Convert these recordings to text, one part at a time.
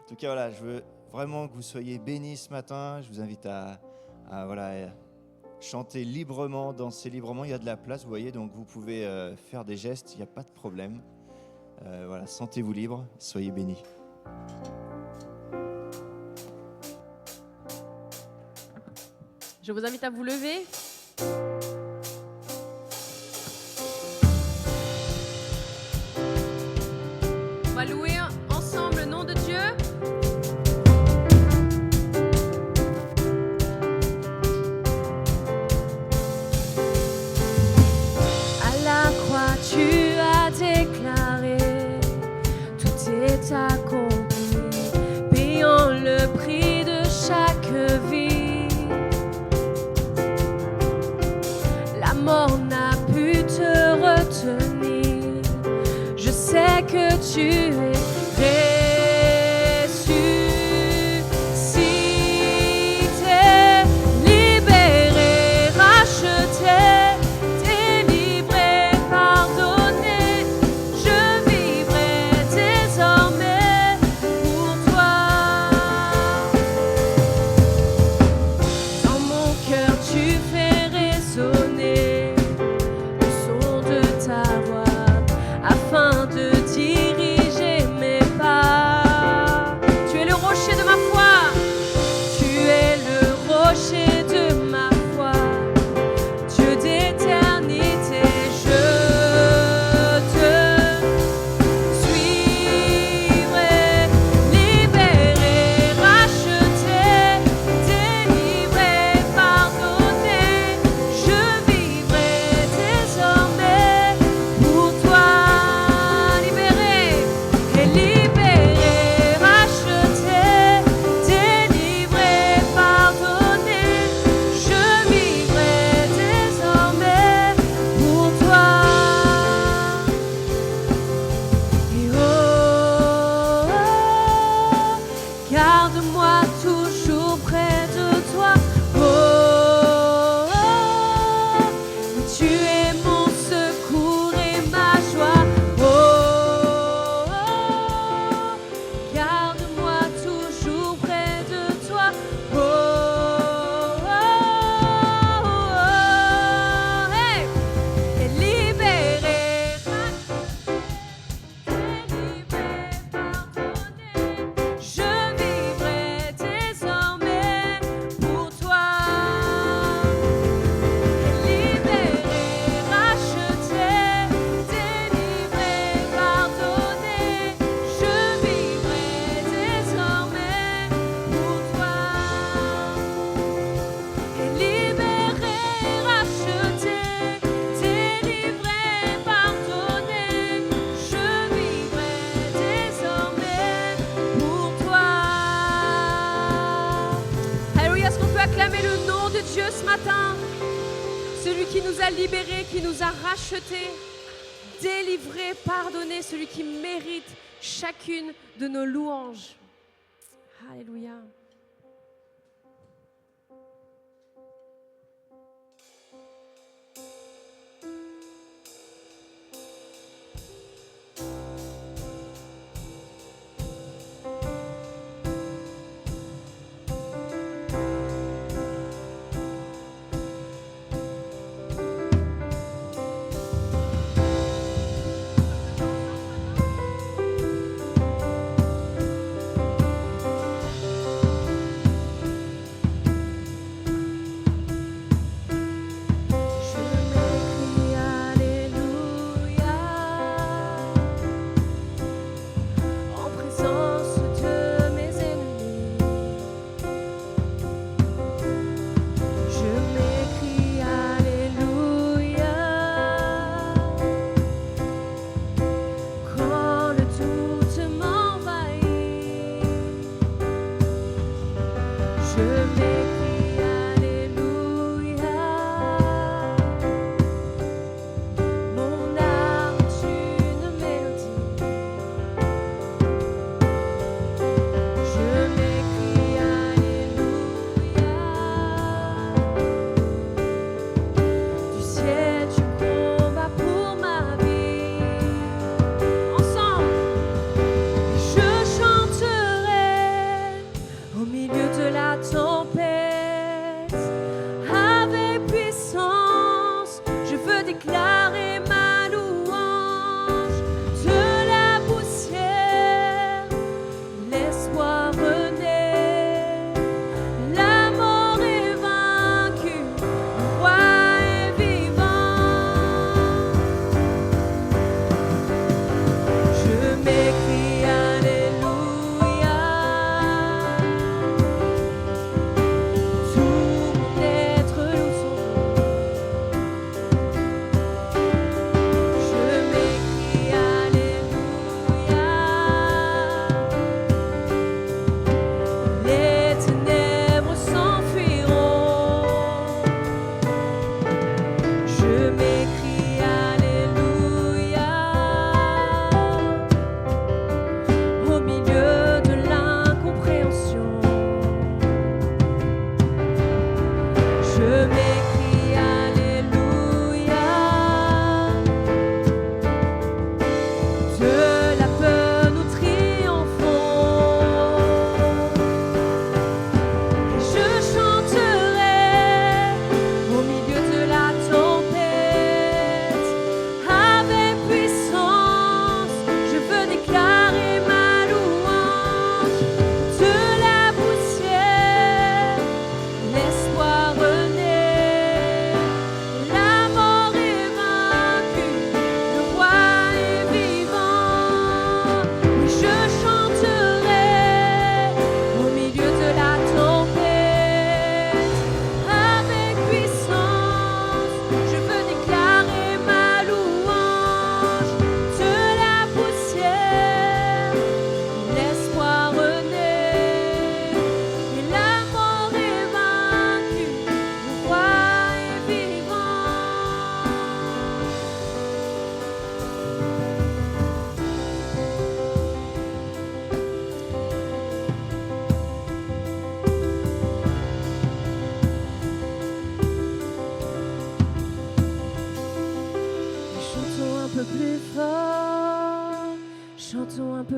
tout cas, voilà, je veux vraiment que vous soyez bénis ce matin. Je vous invite à chanter librement, danser librement. Il y a de la place, vous voyez, donc vous pouvez faire des gestes, il n'y a pas de problème. Voilà, sentez-vous libre, soyez bénis. Je vous invite à vous lever. On va louer ensemble le nom de Dieu. À la croix, tu as déclaré, tout est accompli, payant le prix de chaque vie. La mort n'a pu te retenir. Je sais que tu es ressuscité, libéré, racheté, délivré, pardonné. Je vivrai désormais pour toi. Dans mon cœur, tu fais résonner le son de ta voix afin de diriger mes pas. Tu es le rocher de ma foi. Tu es le rocher de ma foi. Dieu d'éternité, je te suivrai. Libéré, racheté, délivré, pardonné. Je vivrai désormais pour toi. Libéré, racheté, délivré, pardonné. Je vivrai désormais pour toi. Et oh, garde-moi toujours près de toi. Oh, tu es mon secours et ma joie. Oh, garde-moi toujours près de toi. Oh, hey. Et libéré, délivré, pardonné. Je vivrai désormais pour toi. Libéré, racheté, délivré, pardonné. Je vivrai désormais pour toi. Libéré, racheté, délivré, pardonné. Je vivrai désormais pour toi. Alléluia, est-ce qu'on peut acclamer le nom de Dieu ce matin? Celui qui nous a libérés, qui nous a rachetés, délivrés, pardonnés, celui qui mérite chacune de nos louanges. Alléluia.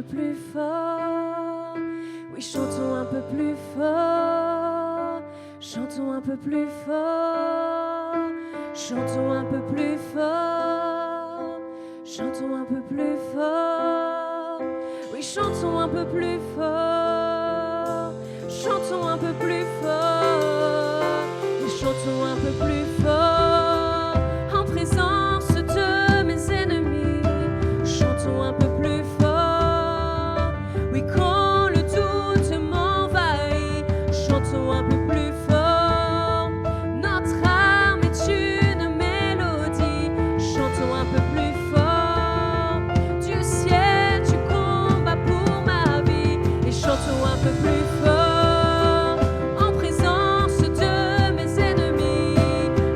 peu plus fort. Oui, chantons un peu plus fort. Chantons un peu plus fort. Chantons un peu plus fort. Chantons un peu plus fort. Oui, chantons un peu plus fort. Chantons un peu plus fort. Oui, chantons un peu plus fort. En présence de mes ennemis. Chantons un peu plus fort. Oui, quand le doute m'envahit. Chantons un peu plus fort. Notre âme est une mélodie. Chantons un peu plus fort. Du ciel tu combats pour ma vie. Et chantons un peu plus fort. En présence de mes ennemis.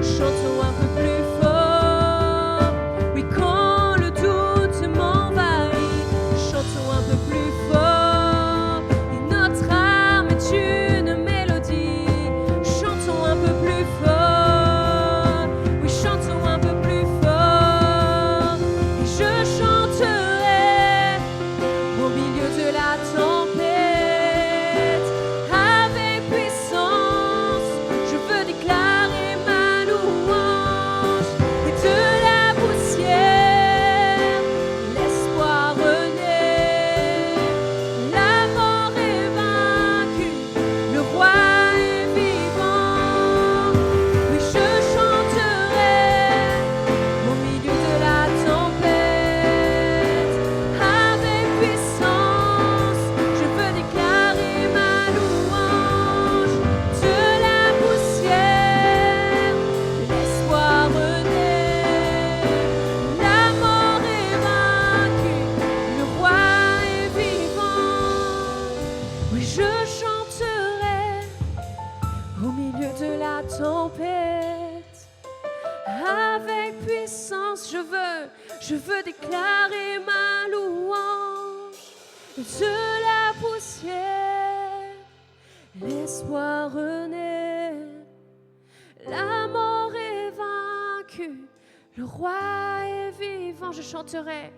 Chantons un peu plus fort. Oui, quand le doute m'envahit. Chantons un peu plus fort. Et notre âme est une mélodie. Chantons un peu plus fort. Oui, chantons un peu plus fort. Et je chanterai au milieu de la tempête. Avec puissance, je veux déclarer ma louange. Et de la poussière, l'espoir renaît. La mort est vaincue, le roi est vivant. Oui, je chanterai au milieu de la tempête. Avec puissance, je veux déclarer ma louange. De la poussière, l'espoir renaît. La mort est vaincue, le roi est vivant. Oui, je chanterai au milieu de la tempête. Avec puissance, je veux déclarer ma louange. De la poussière, l'espoir renaît. La mort est vaincue, le roi est vivant. Je chanterai,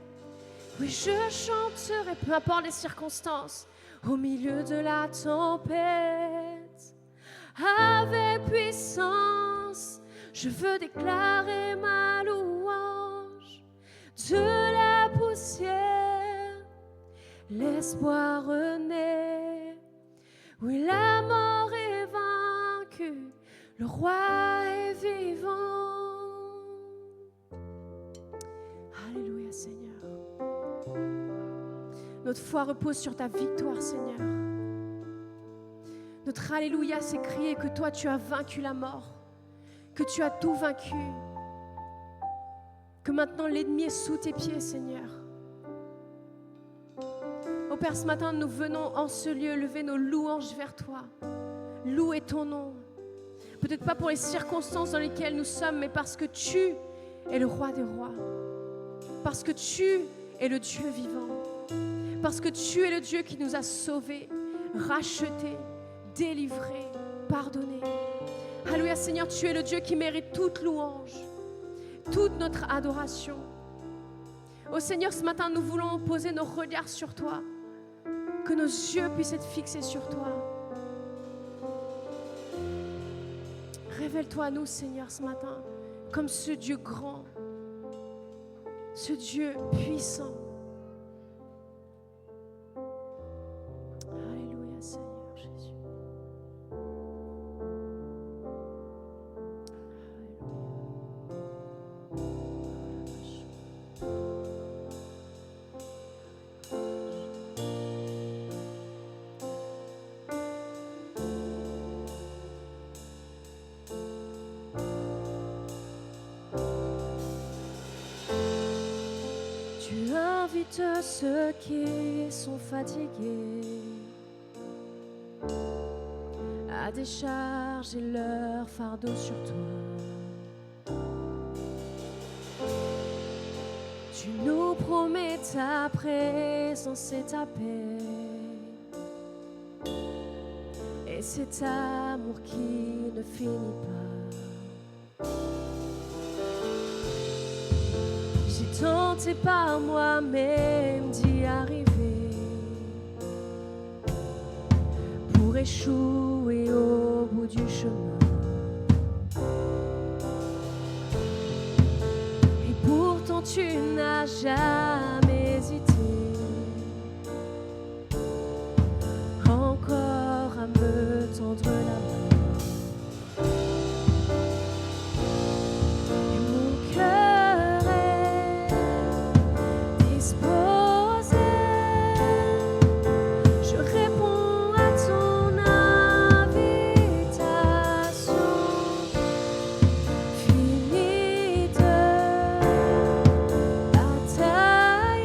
oui, je chanterai, peu importe les circonstances, au milieu de la tempête. Avec puissance, je veux déclarer ma louange. De la poussière, l'espoir renaît. Oui, la mort est vaincue, le roi est vivant. Alléluia, Seigneur. Notre foi repose sur ta victoire, Seigneur. Notre Alléluia, c'est crier que toi, tu as vaincu la mort, que tu as tout vaincu, que maintenant l'ennemi est sous tes pieds, Seigneur. Oh Père, ce matin, nous venons en ce lieu lever nos louanges vers toi. Louer ton nom. Peut-être pas pour les circonstances dans lesquelles nous sommes, mais parce que tu es le roi des rois. Parce que tu es le Dieu vivant. Parce que tu es le Dieu qui nous a sauvés, rachetés, délivrés, pardonnés. Alléluia, Seigneur, tu es le Dieu qui mérite toute louange, toute notre adoration. Oh Seigneur, ce matin, nous voulons poser nos regards sur toi, que nos yeux puissent être fixés sur toi. Révèle-toi à nous, Seigneur, ce matin, comme ce Dieu grand, ce Dieu puissant. Alléluia, Seigneur Jésus. Tu invites ceux qui sont fatigués à décharger leur fardeau sur toi. Tu nous promets ta présence et ta paix, et cet amour qui ne finit pas. J'ai tenté par moi-même d'y arriver, échoué au bout du chemin. Et pourtant tu n'as jamais hésité encore à me tendre la main. Et mon cœur est disposé. Je réponds à ton invitation. Fini de batailler.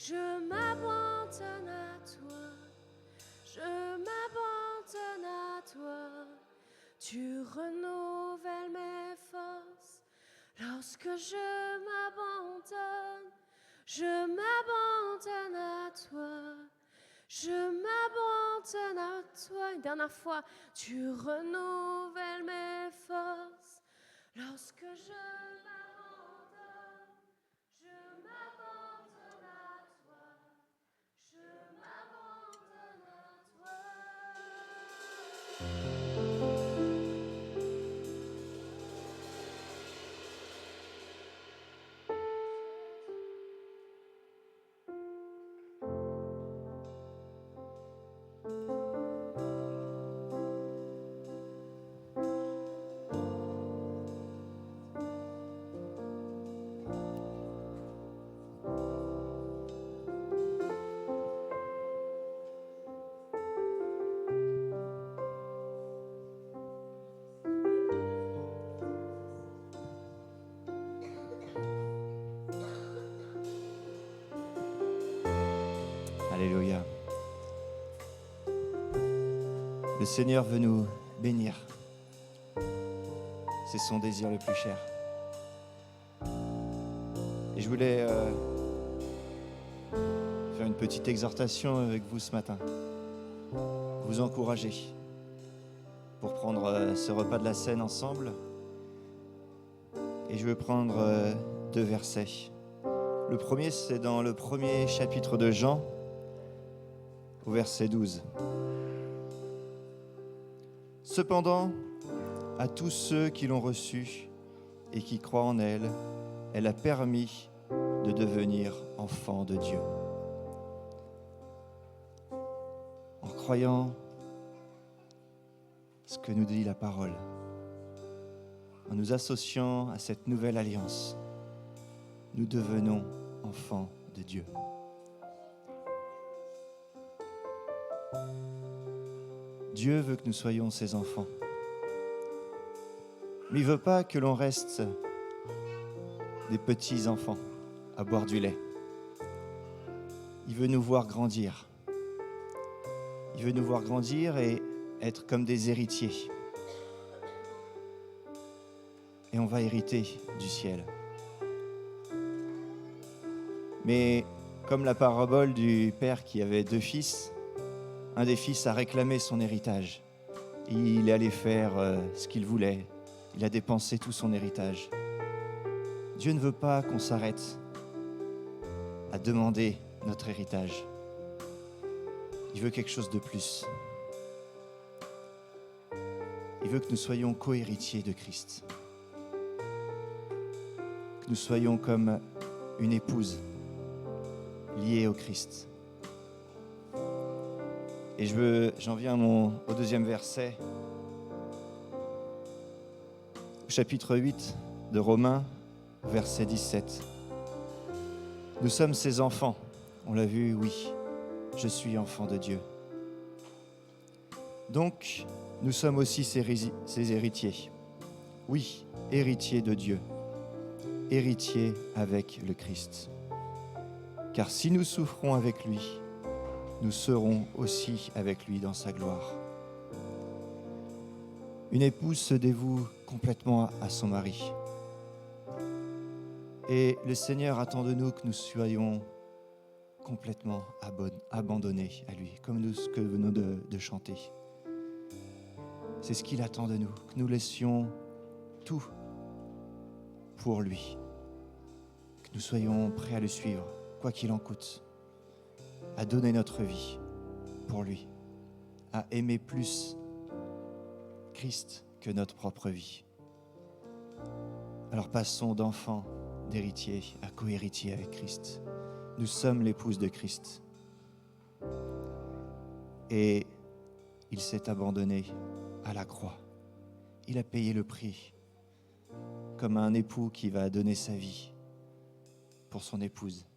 Je m'abandonne à toi, je m'abandonne à toi. Tu renouvelles mes forces lorsque je m'abandonne. Je m'abandonne à toi, je m'abandonne à toi. Une dernière fois, tu renouvelles mes forces lorsque je m'abandonne. Je m'abandonne à toi, je m'abandonne à toi. Alléluia. Le Seigneur veut nous bénir. C'est son désir le plus cher. Et je voulais faire une petite exhortation avec vous ce matin. Vous encourager pour prendre ce repas de la Cène ensemble. Et je veux prendre 2 versets. Le premier, c'est dans le premier chapitre de Jean, au verset 12. Cependant, à tous ceux qui l'ont reçue et qui croient en elle, elle a permis de devenir enfants de Dieu. En croyant ce que nous dit la parole, en nous associant à cette nouvelle alliance, nous devenons enfants de Dieu. Dieu veut que nous soyons ses enfants. Mais il ne veut pas que l'on reste des petits enfants à boire du lait. Il veut nous voir grandir. Il veut nous voir grandir et être comme des héritiers. Et on va hériter du ciel. Mais comme la parabole du père qui avait 2 fils, un des fils a réclamé son héritage. Il est allé faire ce qu'il voulait. Il a dépensé tout son héritage. Dieu ne veut pas qu'on s'arrête à demander notre héritage. Il veut quelque chose de plus. Il veut que nous soyons co-héritiers de Christ. Que nous soyons comme une épouse liée au Christ. Et j'en viens au 2e verset, au chapitre 8 de Romains, verset 17. Nous sommes ses enfants. On l'a vu, oui, je suis enfant de Dieu. Donc, nous sommes aussi ses héritiers. Oui, héritiers de Dieu, héritiers avec le Christ. Car si nous souffrons avec lui, nous serons aussi avec lui dans sa gloire. Une épouse se dévoue complètement à son mari. Et le Seigneur attend de nous que nous soyons complètement abandonnés à lui, comme ce que nous venons de chanter. C'est ce qu'il attend de nous, que nous laissions tout pour lui, que nous soyons prêts à le suivre, quoi qu'il en coûte, à donner notre vie pour lui, à aimer plus Christ que notre propre vie. Alors passons d'enfants, d'héritiers à co-héritiers avec Christ. Nous sommes l'épouse de Christ. Et il s'est abandonné à la croix. Il a payé le prix, comme un époux qui va donner sa vie pour son épouse.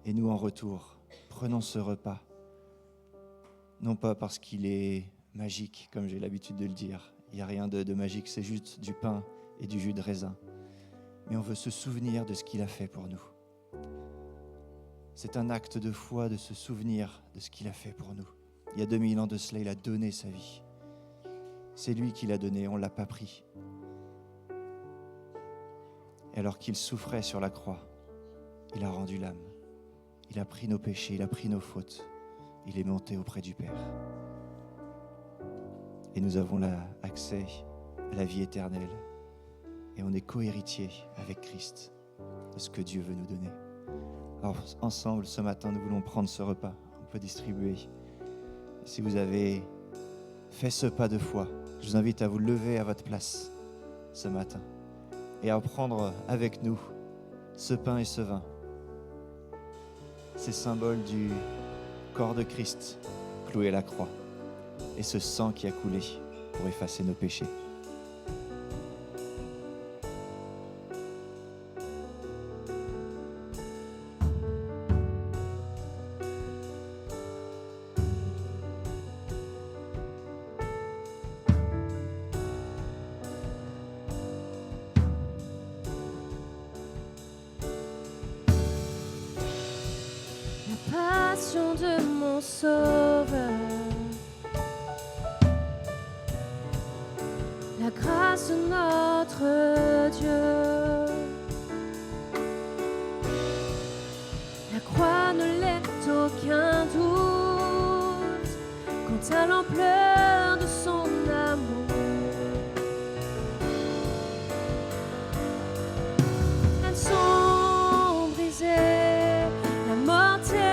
Et nous, en retour, prenons ce repas, non pas parce qu'il est magique, comme j'ai l'habitude de le dire. Il n'y a rien de magique, c'est juste du pain et du jus de raisin. Mais on veut se souvenir de ce qu'il a fait pour nous. C'est un acte de foi de se souvenir de ce qu'il a fait pour nous. Il y a 2000 ans de cela, il a donné sa vie. C'est lui qui l'a donné, on ne l'a pas pris. Et alors qu'il souffrait sur la croix, il a rendu l'âme. Il a pris nos péchés, il a pris nos fautes. Il est monté auprès du Père. Et nous avons accès à la vie éternelle. Et on est co-héritiers avec Christ de ce que Dieu veut nous donner. Alors ensemble, ce matin, nous voulons prendre ce repas. On peut distribuer. Et si vous avez fait ce pas de foi, je vous invite à vous lever à votre place ce matin et à prendre avec nous ce pain et ce vin. Ces symboles du corps de Christ cloué à la croix et ce sang qui a coulé pour effacer nos péchés. Passion de mon Sauveur, la grâce de notre Dieu, la croix ne laisse aucun doute quant à l'ampleur de son amour. Elles sont brisées, la mort terrassée,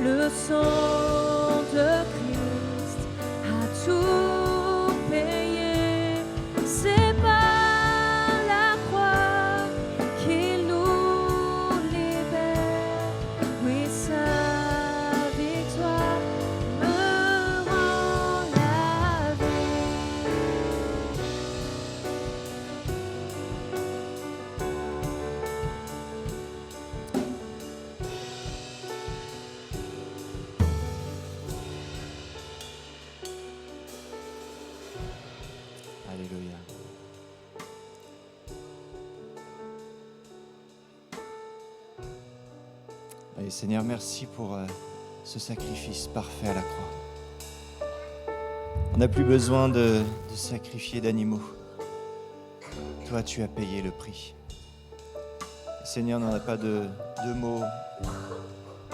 le sang de Christ a tout payé. C'est par la croix qu'il nous libère. Oui, sa victoire me rend la vie. Alléluia. Allez, Seigneur, merci pour ce sacrifice parfait à la croix. On n'a plus besoin de sacrifier d'animaux. Toi, tu as payé le prix. Seigneur, on n'a pas de mots,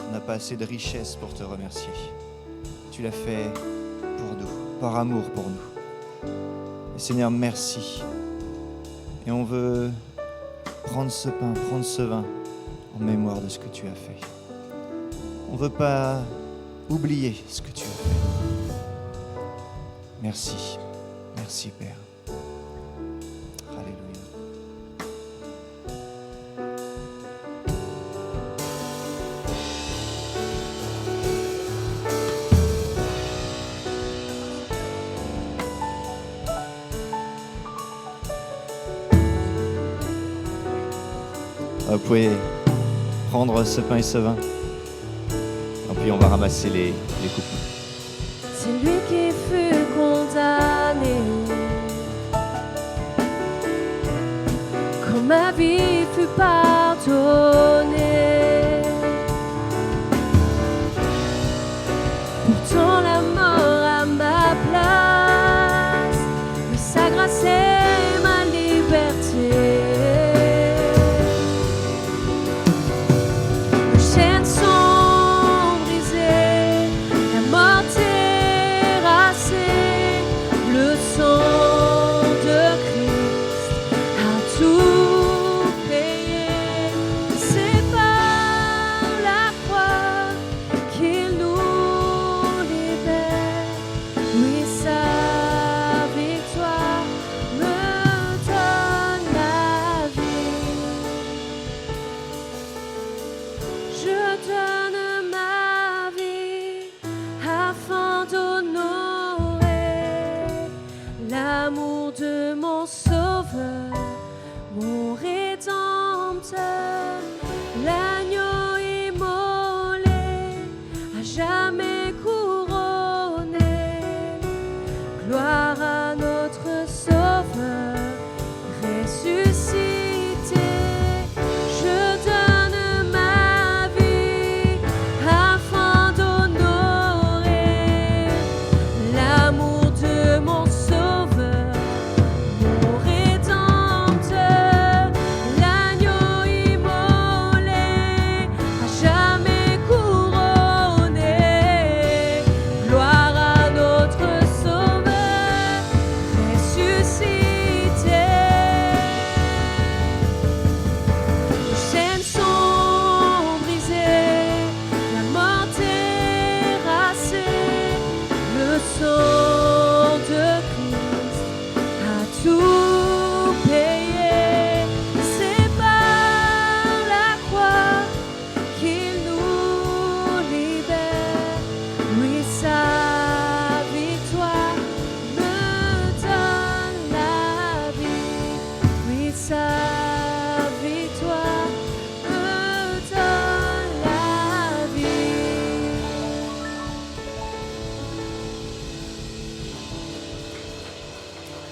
on n'a pas assez de richesse pour te remercier. Tu l'as fait pour nous, par amour pour nous. Et Seigneur, merci. Et on veut prendre ce pain, prendre ce vin en mémoire de ce que tu as fait. On ne veut pas oublier ce que tu as fait. Merci. Merci, Père. Alléluia. Vous pouvez prendre ce pain et ce vin. Et puis on va ramasser les coupes. C'est lui qui fut condamné, quand ma vie fut pardonnée. Pourtant la mort à ma place, mais sa grâce est ma liberté. Les chaînes sont brisées, la mort terrassée, le sang de Christ a tout payé. C'est par la croix qu'il nous libère. Oui, sa victoire me donne la vie. Je donne ma vie afin d'honorer l'amour de mon Sauveur, mon Rédempteur, l'agneau immolé, à jamais couronné. Gloire à notre Sauveur ressuscité. Je donne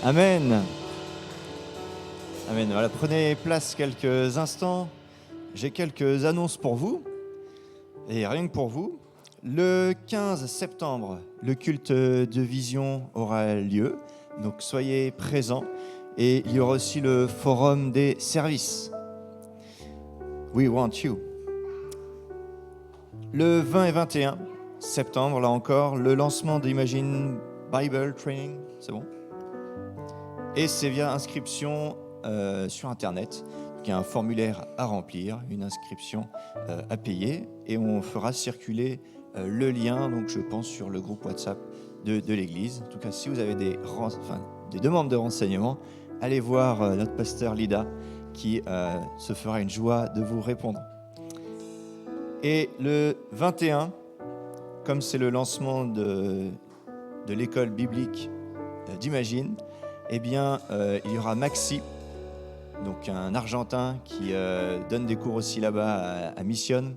Amen. Amen. Voilà, prenez place quelques instants. J'ai quelques annonces pour vous. Et rien que pour vous. Le 15 septembre, le culte de vision aura lieu. Donc soyez présents. Et il y aura aussi le forum des services. We want you. Le 20 et 21 septembre, là encore, le lancement d'Imagine Bible Training. C'est bon ? Et c'est via inscription sur Internet. Il y a un formulaire à remplir, une inscription à payer, et on fera circuler le lien, donc je pense, sur le groupe WhatsApp de l'Église. En tout cas, si vous avez des demandes de renseignements, allez voir notre pasteur Lida, qui se fera une joie de vous répondre. Et le 21, comme c'est le lancement de l'école biblique d'Imagine, eh bien, il y aura Maxi, donc un Argentin qui donne des cours aussi là-bas à Mission.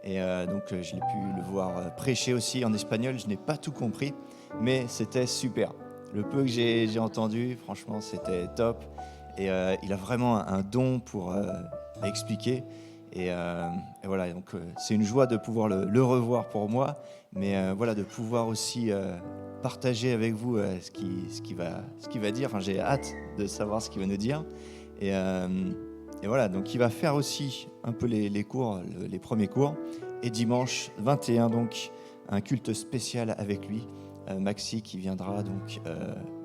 Et donc, je l'ai pu le voir prêcher aussi en espagnol. Je n'ai pas tout compris, mais c'était super. Le peu que j'ai entendu, franchement, c'était top. Et il a vraiment un don pour expliquer. Et voilà, donc c'est une joie de pouvoir le revoir pour moi, mais voilà, de pouvoir aussi partager avec vous ce qu'il va dire. Enfin, j'ai hâte de savoir ce qu'il va nous dire. Et voilà, donc il va faire aussi un peu les cours, les premiers cours. Et dimanche 21, donc, un culte spécial avec lui, Maxi, qui viendra donc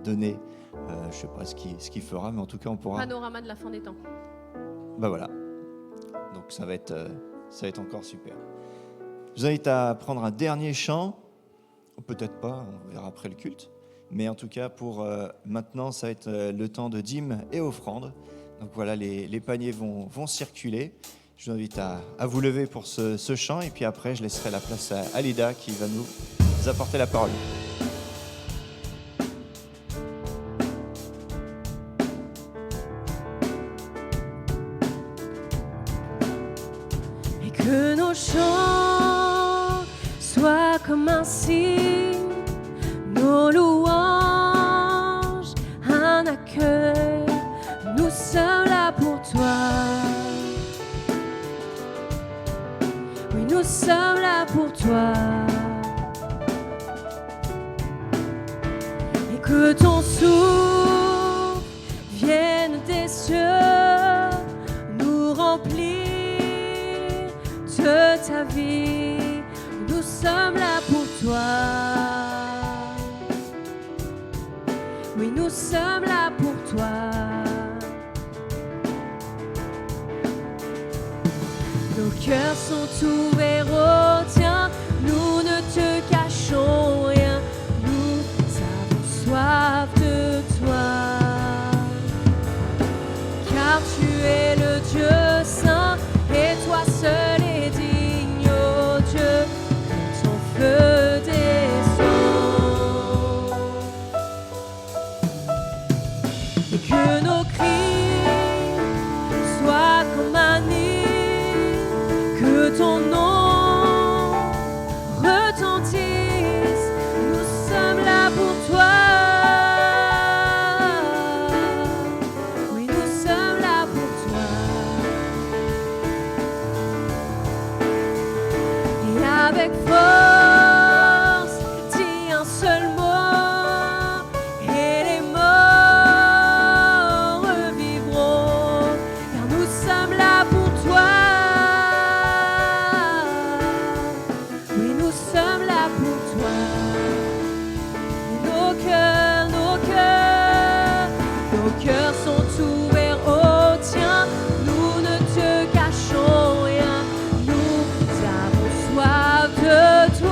donner, je ne sais pas ce qu'il fera, mais en tout cas, on pourra... Panorama de la fin des temps. Ben voilà. Donc ça va être encore super. Je vous invite à prendre un dernier chant, ou peut-être pas, on verra après le culte. Mais en tout cas, pour maintenant, ça va être le temps de dîmes et offrandes. Donc voilà, les paniers vont circuler. Je vous invite à vous lever pour ce chant. Et puis après, je laisserai la place à Lida qui va nous apporter la parole. Et que nos chants soient comme un signe, nos louanges, un accueil. Nous sommes là pour toi. Oui, nous sommes là pour toi. Et que ton souffle vienne des cieux, nous remplir de ta vie. Nous sommes là pour toi. Oui, nous sommes là pour toi. Nos cœurs sont ouverts au tien, nous ne te cachons rien, nous avons soif de toi. Car tu es le Dieu saint, et toi seul est digne, ô Dieu, que ton feu descend. Et que nos cris soient comme un hymne, que ton nom retentisse. Nous sommes là pour toi. Oui, nous sommes là pour toi. Et avec force, dis un seul mot, et les morts revivront. Car nous sommes là pour toi. Oui, nous sommes là pour toi. Et nos cœurs sont ouverts au tien. Nous ne te cachons rien. Nous avons soif de toi.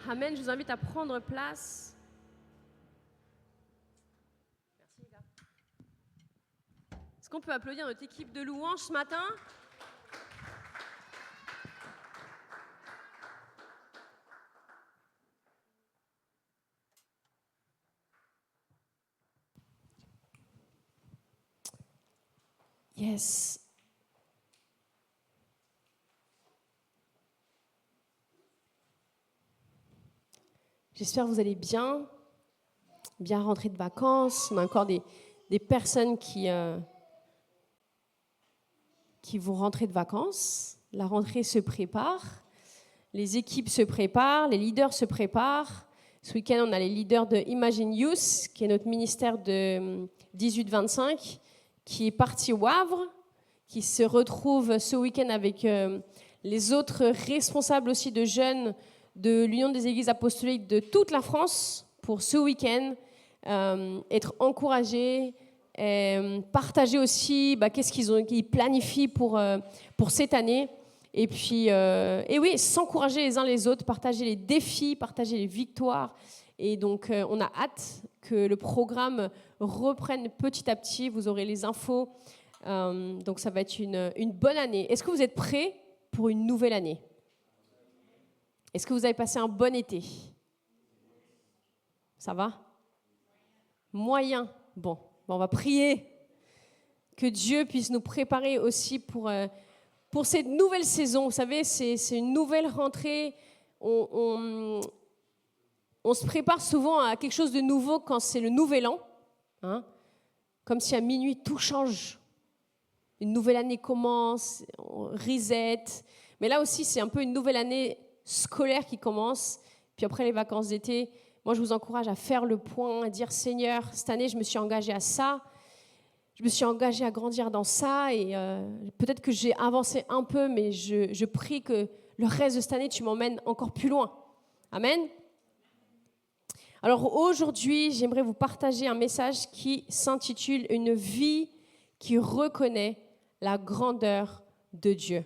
Amen. Je vous invite à prendre place. Merci les gars. Est-ce qu'on peut applaudir notre équipe de louanges ce matin? Yes. J'espère que vous allez bien rentrer de vacances. On a encore des personnes qui vont rentrer de vacances. La rentrée se prépare, les équipes se préparent, les leaders se préparent. Ce week-end, on a les leaders de Imagine Youth, qui est notre ministère de 18-25, qui est parti au Havre, qui se retrouve ce week-end avec les autres responsables aussi de jeunes de l'Union des Églises apostoliques de toute la France pour ce week-end, être encouragés, partager aussi qu'est-ce qu'ils planifient pour cette année. Et puis, et oui, s'encourager les uns les autres, partager les défis, partager les victoires. Et donc, on a hâte que le programme reprenne petit à petit. Vous aurez les infos. Donc, ça va être une bonne année. Est-ce que vous êtes prêts pour une nouvelle année? Est-ce que vous avez passé un bon été? Ça va? Moyen. Bon, on va prier que Dieu puisse nous préparer aussi pour cette nouvelle saison. Vous savez, c'est une nouvelle rentrée. On se prépare souvent à quelque chose de nouveau quand c'est le nouvel an. Hein? Comme si à minuit, tout change. Une nouvelle année commence, on reset. Mais là aussi, c'est un peu une nouvelle année scolaire qui commence. Puis après les vacances d'été, moi, je vous encourage à faire le point, à dire « Seigneur, cette année, je me suis engagée à ça. Je me suis engagée à grandir dans ça. Et peut-être que j'ai avancé un peu, mais je prie que le reste de cette année, tu m'emmènes encore plus loin. » Amen. Alors aujourd'hui, j'aimerais vous partager un message qui s'intitule « Une vie qui reconnaît la grandeur de Dieu. »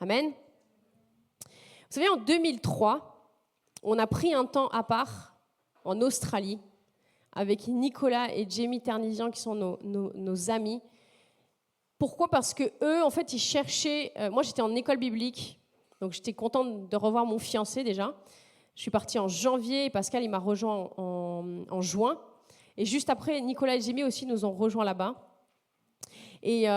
Amen. Vous savez, en 2003, on a pris un temps à part en Australie avec Nicolas et Jamie Ternisian qui sont nos amis. Pourquoi? Parce que eux, en fait, ils cherchaient... moi, j'étais en école biblique, donc j'étais contente de revoir mon fiancé déjà. Je suis partie en janvier et Pascal, il m'a rejoint en juin. Et juste après, Nicolas et Jamie aussi nous ont rejoints là-bas. Et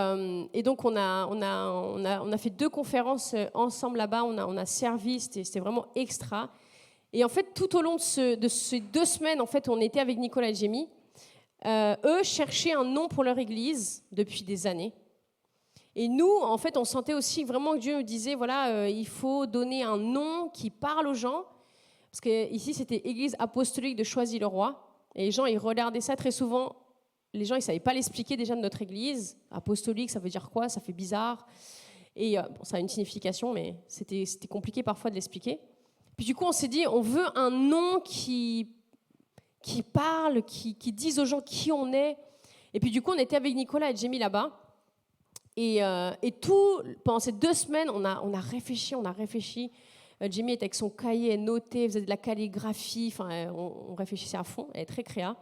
donc, on a fait 2 conférences ensemble là-bas. On a servi, c'était vraiment extra. Et en fait, tout au long de ces 2 semaines, en fait, on était avec Nicolas et Jamie. Eux cherchaient un nom pour leur église depuis des années. Et nous, en fait, on sentait aussi vraiment que Dieu nous disait, voilà, il faut donner un nom qui parle aux gens. Parce qu'ici, c'était Église apostolique de Choisy-le-Roi. Et les gens, ils regardaient ça très souvent. Les gens, ils ne savaient pas l'expliquer déjà de notre église. Apostolique, ça veut dire quoi? Ça fait bizarre. Et ça a une signification, mais c'était compliqué parfois de l'expliquer. Puis du coup, on s'est dit, on veut un nom qui parle, qui dise aux gens qui on est. Et puis du coup, on était avec Nicolas et Jamie là-bas. Et pendant ces 2 semaines, on a réfléchi. Jamie était avec son cahier, elle notait, faisait de la calligraphie. Enfin, on réfléchissait à fond, elle est très créa.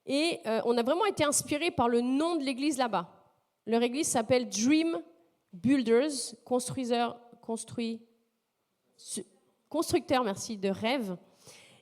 Et on a vraiment été inspirés par le nom de l'église là-bas. Leur église s'appelle Dream Builders, constructeurs, merci, de rêves.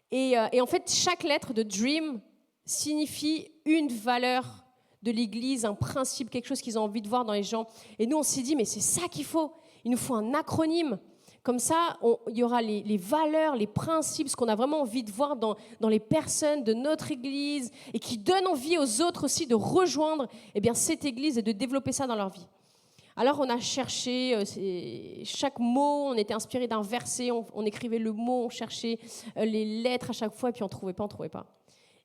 Et en fait, chaque lettre de Dream signifie une valeur de l'église, un principe, quelque chose qu'ils ont envie de voir dans les gens. Et nous, on s'est dit, mais c'est ça qu'il faut. Il nous faut un acronyme. Comme ça, il y aura les valeurs, les principes, ce qu'on a vraiment envie de voir dans les personnes de notre Église et qui donne envie aux autres aussi de rejoindre cette Église et de développer ça dans leur vie. Alors, on a cherché chaque mot, on était inspiré d'un verset, on écrivait le mot, on cherchait les lettres à chaque fois et puis on ne trouvait pas.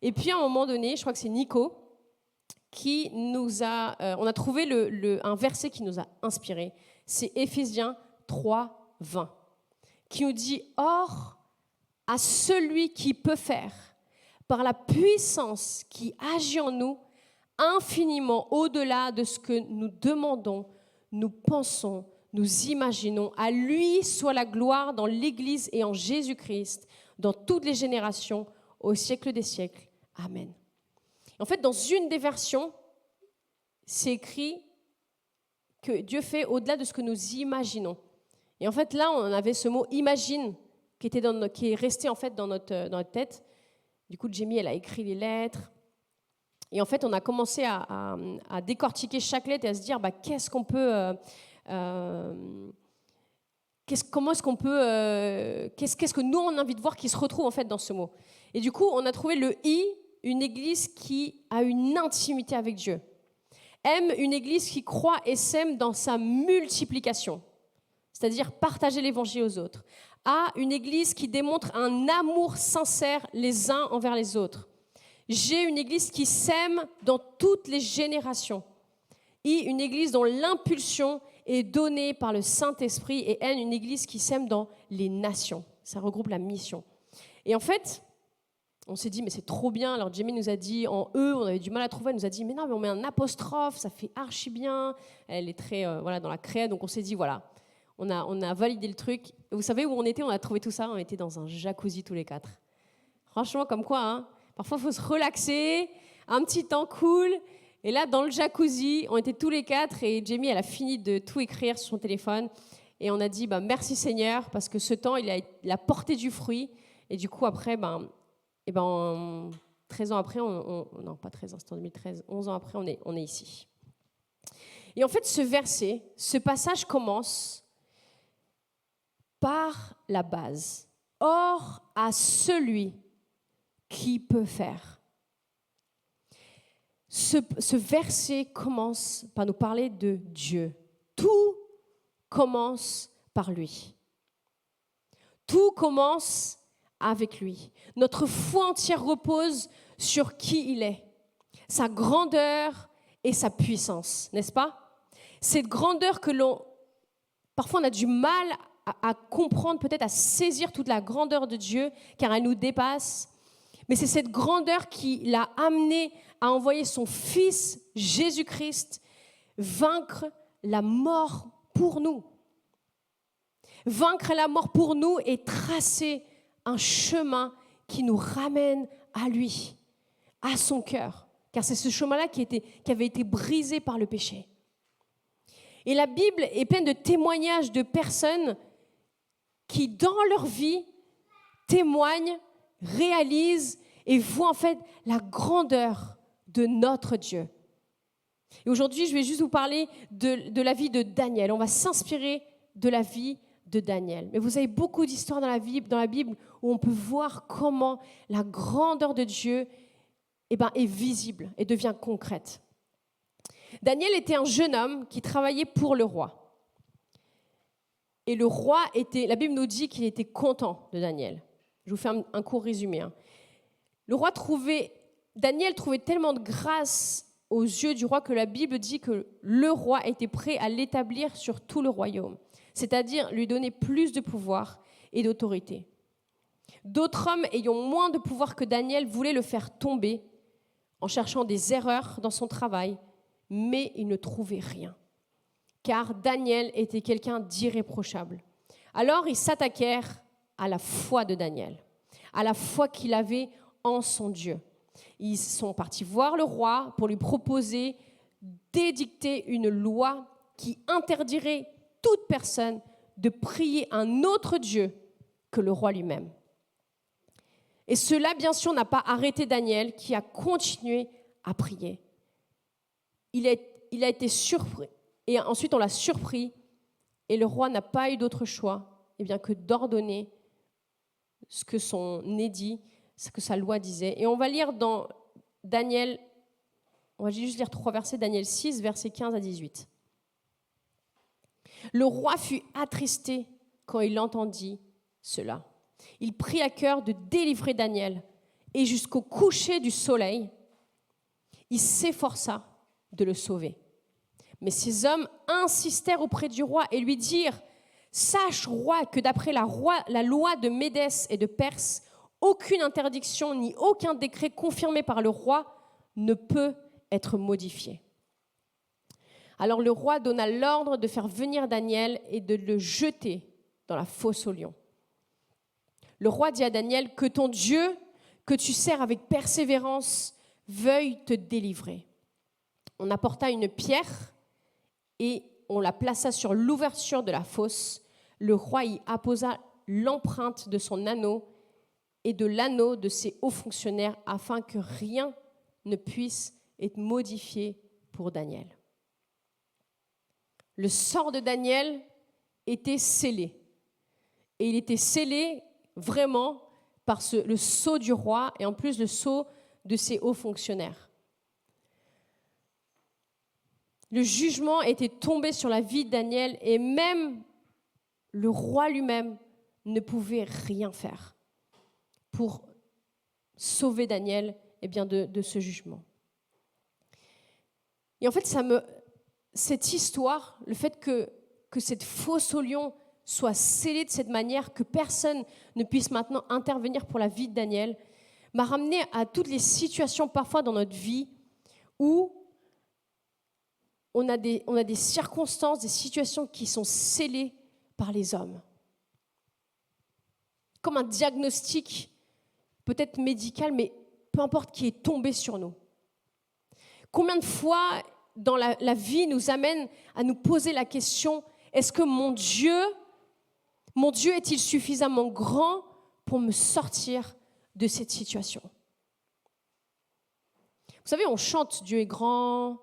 Et puis, à un moment donné, je crois que c'est Nico qui nous a... on a trouvé un verset qui nous a inspirés. C'est Éphésiens 3, 20, qui nous dit « Or, à celui qui peut faire, par la puissance qui agit en nous, infiniment au-delà de ce que nous demandons, nous pensons, nous imaginons. À lui soit la gloire dans l'Église et en Jésus-Christ, dans toutes les générations, au siècle des siècles. Amen. En fait, dans une des versions, c'est écrit que Dieu fait au-delà de ce que nous imaginons. Et en fait, là, on avait ce mot « imagine » qui est resté en fait dans notre tête. Du coup, Jamie, elle a écrit les lettres. Et en fait, on a commencé à décortiquer chaque lettre et à se dire qu'est-ce qu'on peut... qu'est-ce que nous, on a envie de voir qui se retrouve en fait dans ce mot. Et du coup, on a trouvé le « I », une église qui a une intimité avec Dieu. M, une église qui croit et sème dans sa multiplication, c'est-à-dire partager l'évangile aux autres. A, une église qui démontre un amour sincère les uns envers les autres. G, une église qui sème dans toutes les générations. I, une église dont l'impulsion est donnée par le Saint-Esprit. Et N, une église qui sème dans les nations. Ça regroupe la mission. Et en fait, on s'est dit, mais c'est trop bien. Alors Jamie nous a dit, en E, on avait du mal à trouver. Elle nous a dit, mais non, mais on met un apostrophe, ça fait archi bien. Elle est très dans la créa, donc on s'est dit, voilà. On a validé le truc. Vous savez où on était? On a trouvé tout ça. On était dans un jacuzzi tous les quatre. Franchement, comme quoi, hein, parfois, il faut se relaxer, un petit temps cool. Et là, dans le jacuzzi, on était tous les quatre. Et Jamie, elle a fini de tout écrire sur son téléphone. Et on a dit, merci Seigneur, parce que ce temps, il a porté du fruit. Et du coup, après, 13 ans après, non, pas 13 ans, c'était en 2013. 11 ans après, on est ici. Et en fait, ce verset, ce passage commence par la base. Or, à celui qui peut faire. Ce verset commence par nous parler de Dieu. Tout commence par lui. Tout commence avec lui. Notre foi entière repose sur qui il est, sa grandeur et sa puissance, n'est-ce pas? Cette grandeur que parfois on a du mal à comprendre, peut-être à saisir toute la grandeur de Dieu, car elle nous dépasse. Mais c'est cette grandeur qui l'a amené à envoyer son Fils, Jésus-Christ, vaincre la mort pour nous. Vaincre la mort pour nous et tracer un chemin qui nous ramène à lui, à son cœur. Car c'est ce chemin-là qui avait été brisé par le péché. Et la Bible est pleine de témoignages de personnes qui, dans leur vie, témoignent, réalisent et voient en fait la grandeur de notre Dieu. Et aujourd'hui, je vais juste vous parler de la vie de Daniel. On va s'inspirer de la vie de Daniel. Mais vous avez beaucoup d'histoires dans la Bible où on peut voir comment la grandeur de Dieu est visible et devient concrète. Daniel était un jeune homme qui travaillait pour le roi. Et le roi la Bible nous dit qu'il était content de Daniel. Je vous fais un court résumé. Daniel trouvait tellement de grâce aux yeux du roi que la Bible dit que le roi était prêt à l'établir sur tout le royaume, c'est-à-dire lui donner plus de pouvoir et d'autorité. D'autres hommes ayant moins de pouvoir que Daniel voulaient le faire tomber en cherchant des erreurs dans son travail, mais ils ne trouvaient rien. Car Daniel était quelqu'un d'irréprochable. Alors ils s'attaquèrent à la foi de Daniel, à la foi qu'il avait en son Dieu. Ils sont partis voir le roi pour lui proposer d'édicter une loi qui interdirait toute personne de prier un autre Dieu que le roi lui-même. Et cela, bien sûr, n'a pas arrêté Daniel, qui a continué à prier. Il a été surpris, et ensuite on l'a surpris, et le roi n'a pas eu d'autre choix que d'ordonner ce que son édit, ce que sa loi disait. Et on va lire dans Daniel, on va juste lire 3 versets, Daniel 6, versets 15 à 18. Le roi fut attristé quand il entendit cela. Il prit à cœur de délivrer Daniel, et jusqu'au coucher du soleil, il s'efforça de le sauver. Mais ces hommes insistèrent auprès du roi et lui dirent « Sache, roi, que d'après la loi de Médès et de Perse, aucune interdiction ni aucun décret confirmé par le roi ne peut être modifié. » Alors le roi donna l'ordre de faire venir Daniel et de le jeter dans la fosse aux lions. Le roi dit à Daniel, que ton Dieu, que tu sers avec persévérance, veuille te délivrer. On apporta une pierre et on la plaça sur l'ouverture de la fosse. Le roi y apposa l'empreinte de son anneau et de l'anneau de ses hauts fonctionnaires afin que rien ne puisse être modifié pour Daniel. Le sort de Daniel était scellé. Et il était scellé vraiment par le sceau du roi et en plus le sceau de ses hauts fonctionnaires. Le jugement était tombé sur la vie de Daniel et même le roi lui-même ne pouvait rien faire pour sauver Daniel de ce jugement. Et en fait, cette histoire, le fait que cette fosse aux lions soit scellée de cette manière, que personne ne puisse maintenant intervenir pour la vie de Daniel, m'a ramené à toutes les situations parfois dans notre vie où on a des circonstances, des situations qui sont scellées par les hommes. Comme un diagnostic, peut-être médical, mais peu importe, qui est tombé sur nous. Combien de fois dans la vie nous amène à nous poser la question, est-ce que mon Dieu est-il suffisamment grand pour me sortir de cette situation? Vous savez, on chante Dieu est grand,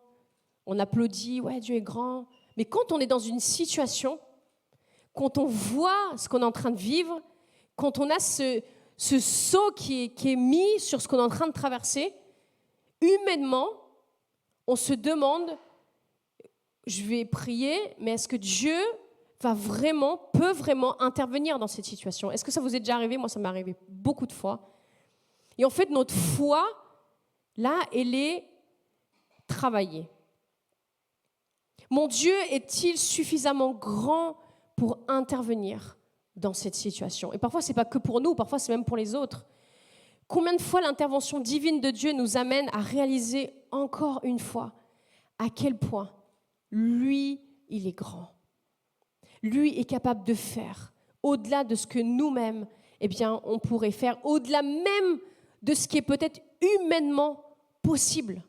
on applaudit, ouais, Dieu est grand. Mais quand on est dans une situation, quand on voit ce qu'on est en train de vivre, quand on a ce sceau qui est mis sur ce qu'on est en train de traverser, humainement, on se demande, je vais prier, mais est-ce que Dieu peut vraiment intervenir dans cette situation? Est-ce que ça vous est déjà arrivé? Moi, ça m'est arrivé beaucoup de fois. Et en fait, notre foi, là, elle est travaillée. Mon Dieu est-il suffisamment grand pour intervenir dans cette situation? Et parfois, ce n'est pas que pour nous, parfois, c'est même pour les autres. Combien de fois l'intervention divine de Dieu nous amène à réaliser encore une fois à quel point lui, il est grand. Lui est capable de faire au-delà de ce que nous-mêmes, on pourrait faire, au-delà même de ce qui est peut-être humainement possible.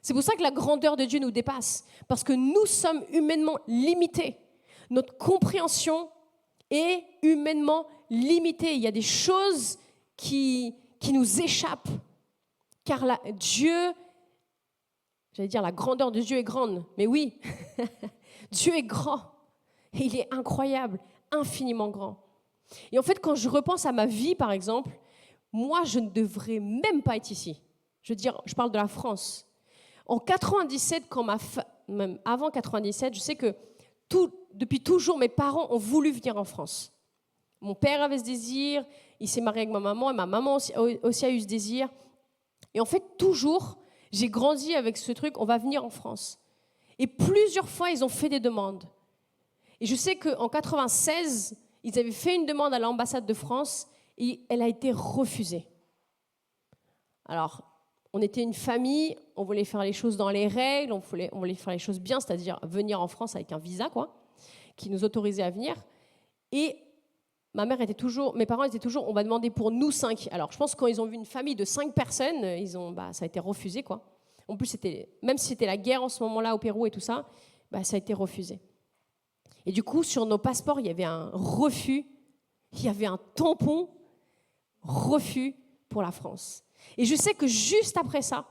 C'est pour ça que la grandeur de Dieu nous dépasse, parce que nous sommes humainement limités. Notre compréhension est humainement limitée. Il y a des choses qui nous échappent, car la grandeur de Dieu est grande. Mais oui, Dieu est grand. Et il est incroyable, infiniment grand. Et en fait, quand je repense à ma vie, par exemple, moi, je ne devrais même pas être ici. Je veux dire, je parle de la France. En 97, même avant 97, je sais que depuis toujours, mes parents ont voulu venir en France. Mon père avait ce désir, il s'est marié avec ma maman, et ma maman aussi a eu ce désir. Et en fait, toujours, j'ai grandi avec ce truc, on va venir en France. Et plusieurs fois, ils ont fait des demandes. Et je sais qu'en 96, ils avaient fait une demande à l'ambassade de France et elle a été refusée. Alors, on était une famille, on voulait faire les choses dans les règles, on voulait faire les choses bien, c'est-à-dire venir en France avec un visa, qui nous autorisait à venir. Et mes parents étaient toujours, on va demander pour nous 5. Alors, je pense que quand ils ont vu une famille de 5 personnes, ça a été refusé, En plus, même si c'était la guerre en ce moment-là au Pérou et tout ça, ça a été refusé. Et du coup, sur nos passeports, il y avait un refus, il y avait un tampon refus pour la France. Et je sais que juste après ça,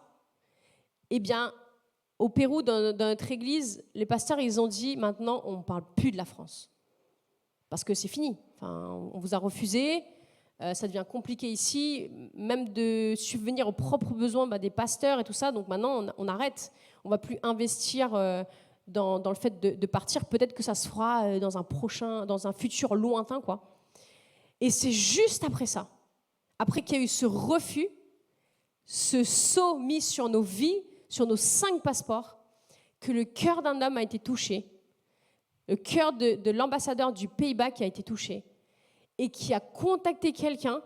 au Pérou, dans notre église, les pasteurs, ils ont dit, maintenant, on ne parle plus de la France. Parce que c'est fini. On vous a refusé, ça devient compliqué ici, même de subvenir aux propres besoins des pasteurs et tout ça. Donc maintenant, on arrête. On ne va plus investir dans le fait de partir. Peut-être que ça se fera dans un futur lointain, Et c'est juste après ça, après qu'il y a eu ce refus, ce sceau mis sur nos vies, sur nos 5 passeports, que le cœur d'un homme a été touché, le cœur de l'ambassadeur du Pays-Bas qui a été touché, et qui a contacté quelqu'un,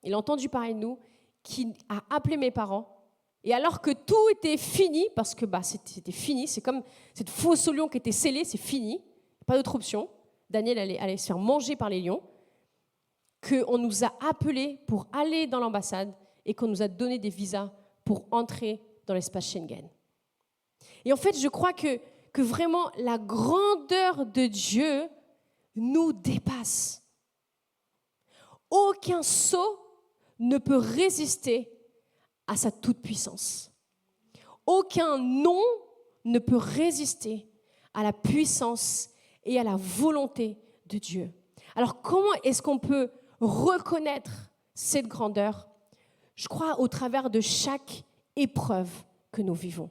il a entendu parler de nous, qui a appelé mes parents Et alors que tout était fini, parce que c'était fini, c'est comme cette fosse aux lions qui était scellée, c'est fini, pas d'autre option. Daniel allait se faire manger par les lions, qu'on nous a appelés pour aller dans l'ambassade et qu'on nous a donné des visas pour entrer dans l'espace Schengen. Et en fait, je crois que vraiment la grandeur de Dieu nous dépasse. Aucun sceau ne peut résister à sa toute-puissance. Aucun nom ne peut résister à la puissance et à la volonté de Dieu. Alors comment est-ce qu'on peut reconnaître cette grandeur? Je crois au travers de chaque épreuve que nous vivons.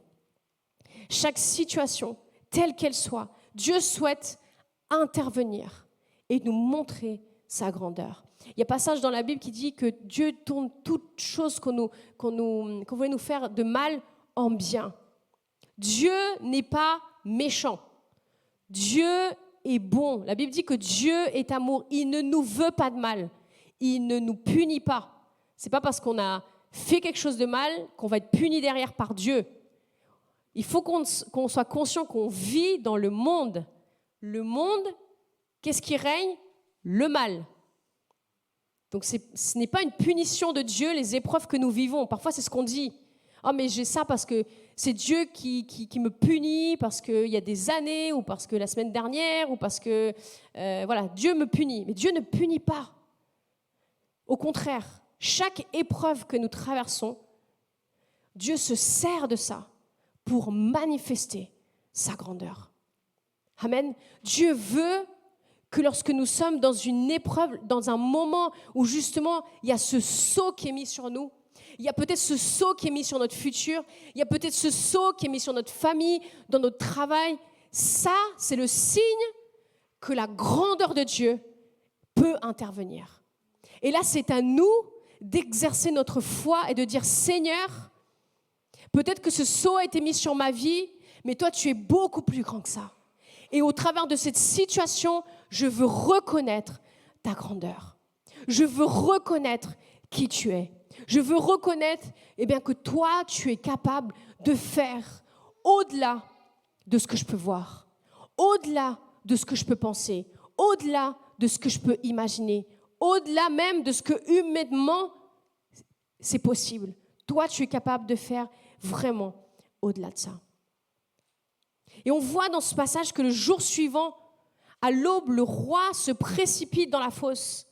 Chaque situation, telle qu'elle soit, Dieu souhaite intervenir et nous montrer sa grandeur. Il y a un passage dans la Bible qui dit que Dieu tourne toute chose qu'on voulait nous faire de mal en bien. Dieu n'est pas méchant. Dieu est bon. La Bible dit que Dieu est amour. Il ne nous veut pas de mal. Il ne nous punit pas. Ce n'est pas parce qu'on a fait quelque chose de mal qu'on va être puni derrière par Dieu. Il faut qu'on soit conscient qu'on vit dans le monde. Le monde, qu'est-ce qui règne? Le mal. Donc ce n'est pas une punition de Dieu, les épreuves que nous vivons. Parfois, c'est ce qu'on dit. « Oh, mais j'ai ça parce que c'est Dieu qui me punit, parce qu'il y a des années, ou parce que la semaine dernière, ou parce que... voilà, Dieu me punit. » Mais Dieu ne punit pas. Au contraire, chaque épreuve que nous traversons, Dieu se sert de ça pour manifester sa grandeur. Amen. Dieu veut que lorsque nous sommes dans une épreuve, dans un moment où justement il y a ce sceau qui est mis sur nous, il y a peut-être ce sceau qui est mis sur notre futur, il y a peut-être ce sceau qui est mis sur notre famille, dans notre travail. Ça, c'est le signe que la grandeur de Dieu peut intervenir. Et là, c'est à nous d'exercer notre foi et de dire « Seigneur, peut-être que ce sceau a été mis sur ma vie, mais toi, tu es beaucoup plus grand que ça. Et au travers de cette situation, je veux reconnaître ta grandeur. Je veux reconnaître qui tu es. Je veux reconnaître que toi, tu es capable de faire au-delà de ce que je peux voir, au-delà de ce que je peux penser, au-delà de ce que je peux imaginer, au-delà même de ce que humainement, c'est possible. Toi, tu es capable de faire vraiment au-delà de ça. Et on voit dans ce passage que le jour suivant, à l'aube, le roi se précipite dans la fosse.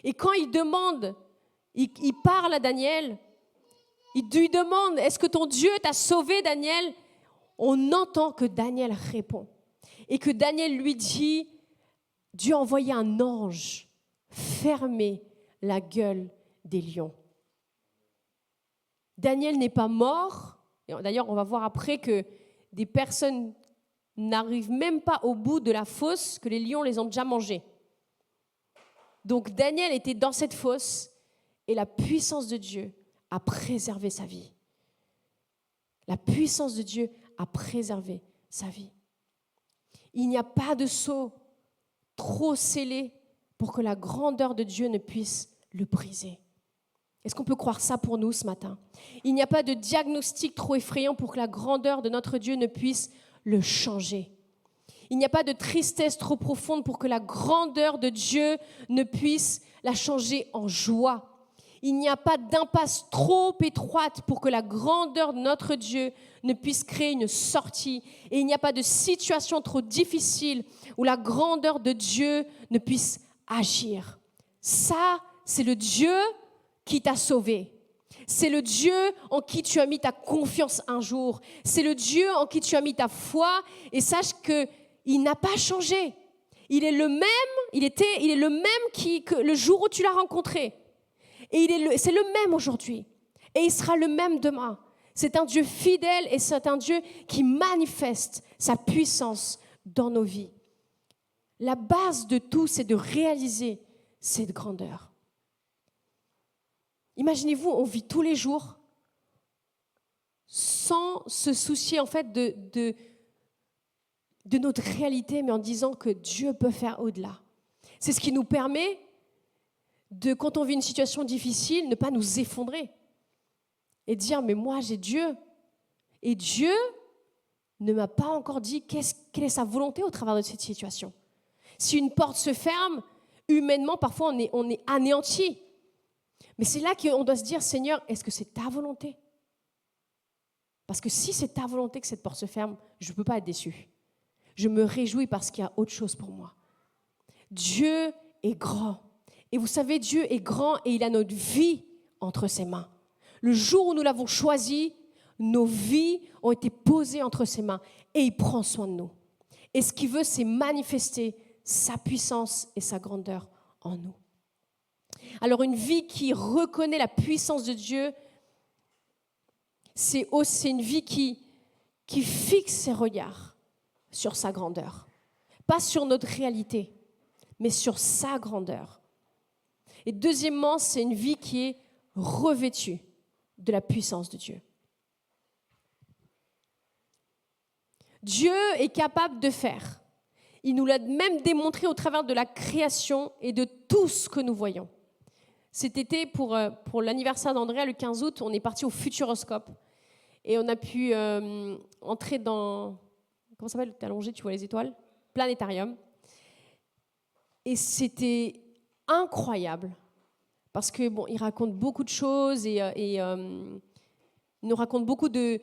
Et quand il demande, il parle à Daniel, il lui demande « Est-ce que ton Dieu t'a sauvé, Daniel ?» On entend que Daniel répond. Et que Daniel lui dit « Dieu a envoyé un ange fermer la gueule des lions. » Daniel n'est pas mort. Et d'ailleurs, on va voir après que des personnes n'arrivent même pas au bout de la fosse, que les lions les ont déjà mangés. Donc Daniel était dans cette fosse et la puissance de Dieu a préservé sa vie. La puissance de Dieu a préservé sa vie. Il n'y a pas de sceau trop scellé pour que la grandeur de Dieu ne puisse le briser. Est-ce qu'on peut croire ça pour nous ce matin? Il n'y a pas de diagnostic trop effrayant pour que la grandeur de notre Dieu ne puisse le changer. Il n'y a pas de tristesse trop profonde pour que la grandeur de Dieu ne puisse la changer en joie. Il n'y a pas d'impasse trop étroite pour que la grandeur de notre Dieu ne puisse créer une sortie. Et il n'y a pas de situation trop difficile où la grandeur de Dieu ne puisse agir. Ça, c'est le Dieu qui t'a sauvé. C'est le Dieu en qui tu as mis ta confiance un jour. C'est le Dieu en qui tu as mis ta foi. Et sache qu'il n'a pas changé. Il est le même, il est le même que le jour où tu l'as rencontré. Et c'est le même aujourd'hui. Et il sera le même demain. C'est un Dieu fidèle et c'est un Dieu qui manifeste sa puissance dans nos vies. La base de tout, c'est de réaliser cette grandeur. Imaginez-vous, on vit tous les jours sans se soucier en fait de notre réalité, mais en disant que Dieu peut faire au-delà. C'est ce qui nous permet de, quand on vit une situation difficile, ne pas nous effondrer. et dire, mais moi j'ai Dieu. Et Dieu ne m'a pas encore dit quelle est sa volonté au travers de cette situation. Si une porte se ferme, humainement, parfois on est anéanti. Mais c'est là qu'on doit se dire, Seigneur, est-ce que c'est ta volonté? Parce que si c'est ta volonté que cette porte se ferme, je ne peux pas être déçu. Je me réjouis parce qu'il y a autre chose pour moi. Dieu est grand. Et vous savez, Dieu est grand et il a notre vie entre ses mains. Le jour où nous l'avons choisi, nos vies ont été posées entre ses mains et il prend soin de nous. Et ce qu'il veut, c'est manifester sa puissance et sa grandeur en nous. Alors une vie qui reconnaît la puissance de Dieu, c'est une vie qui fixe ses regards sur sa grandeur. Pas sur notre réalité, mais sur sa grandeur. Et deuxièmement, c'est une vie qui est revêtue de la puissance de Dieu. Dieu est capable de faire. Il nous l'a même démontré au travers de la création et de tout ce que nous voyons. Cet été, pour l'anniversaire d'Andrea, le 15 août, on est parti au Futuroscope. Et on a pu entrer dans... Comment ça s'appelle? T'es allongé, tu vois les étoiles? Planétarium. Et c'était incroyable. Parce que bon, il raconte beaucoup de choses et il nous raconte beaucoup de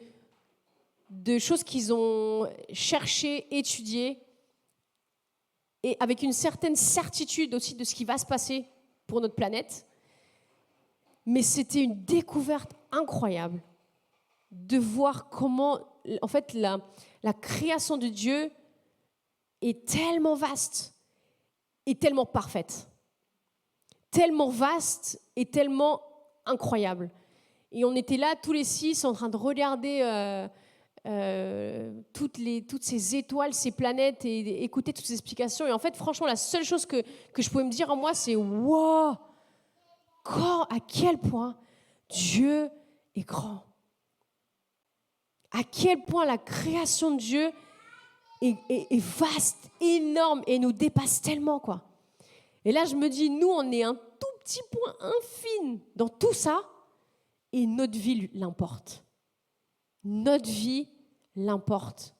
choses qu'ils ont cherchées, étudiées, et avec une certaine certitude aussi de ce qui va se passer pour notre planète. Mais c'était une découverte incroyable de voir comment, en fait, la création de Dieu est tellement vaste et tellement parfaite. Tellement vaste et tellement incroyable. Et on était là, tous les 6, en train de regarder toutes ces étoiles, ces planètes, et écouter toutes ces explications. Et en fait, franchement, la seule chose que je pouvais me dire en moi, c'est « Wow ! À quel point Dieu est grand ! À quel point la création de Dieu est vaste, énorme, et nous dépasse tellement, quoi. » Et là, je me dis, nous, on est un tout petit point infime dans tout ça, et notre vie l'importe. Notre vie l'importe.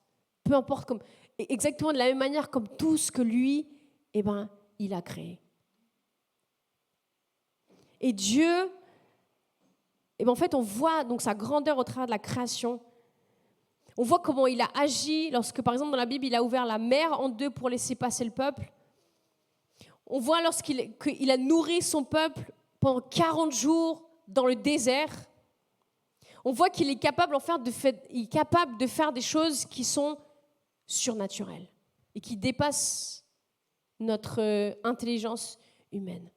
Peu importe, exactement de la même manière comme tout ce que lui, il a créé. Et Dieu, en fait, on voit donc sa grandeur au travers de la création. On voit comment il a agi lorsque, par exemple, dans la Bible, il a ouvert la mer en deux pour laisser passer le peuple. On voit qu'il a nourri son peuple pendant 40 jours dans le désert. On voit qu'il est capable, de faire des choses qui sont surnaturelles et qui dépassent notre intelligence humaine.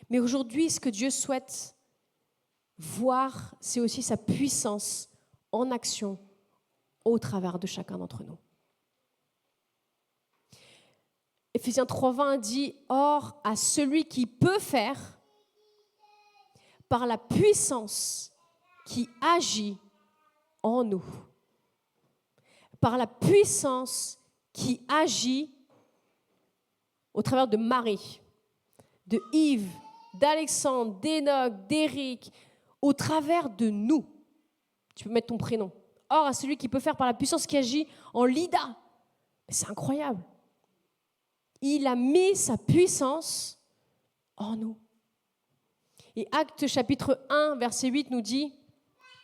Mais aujourd'hui, ce que Dieu souhaite voir, c'est aussi sa puissance en action au travers de chacun d'entre nous. Éphésiens 3:20 dit « Or, à celui qui peut faire, par la puissance qui agit en nous. » Par la puissance qui agit au travers de Marie, de Yves, d'Alexandre, d'Enoch, d'Éric, au travers de nous. Tu peux mettre ton prénom. Or, à celui qui peut faire par la puissance qui agit en Lida. C'est incroyable. Il a mis sa puissance en nous. Et Actes chapitre 1, verset 8 nous dit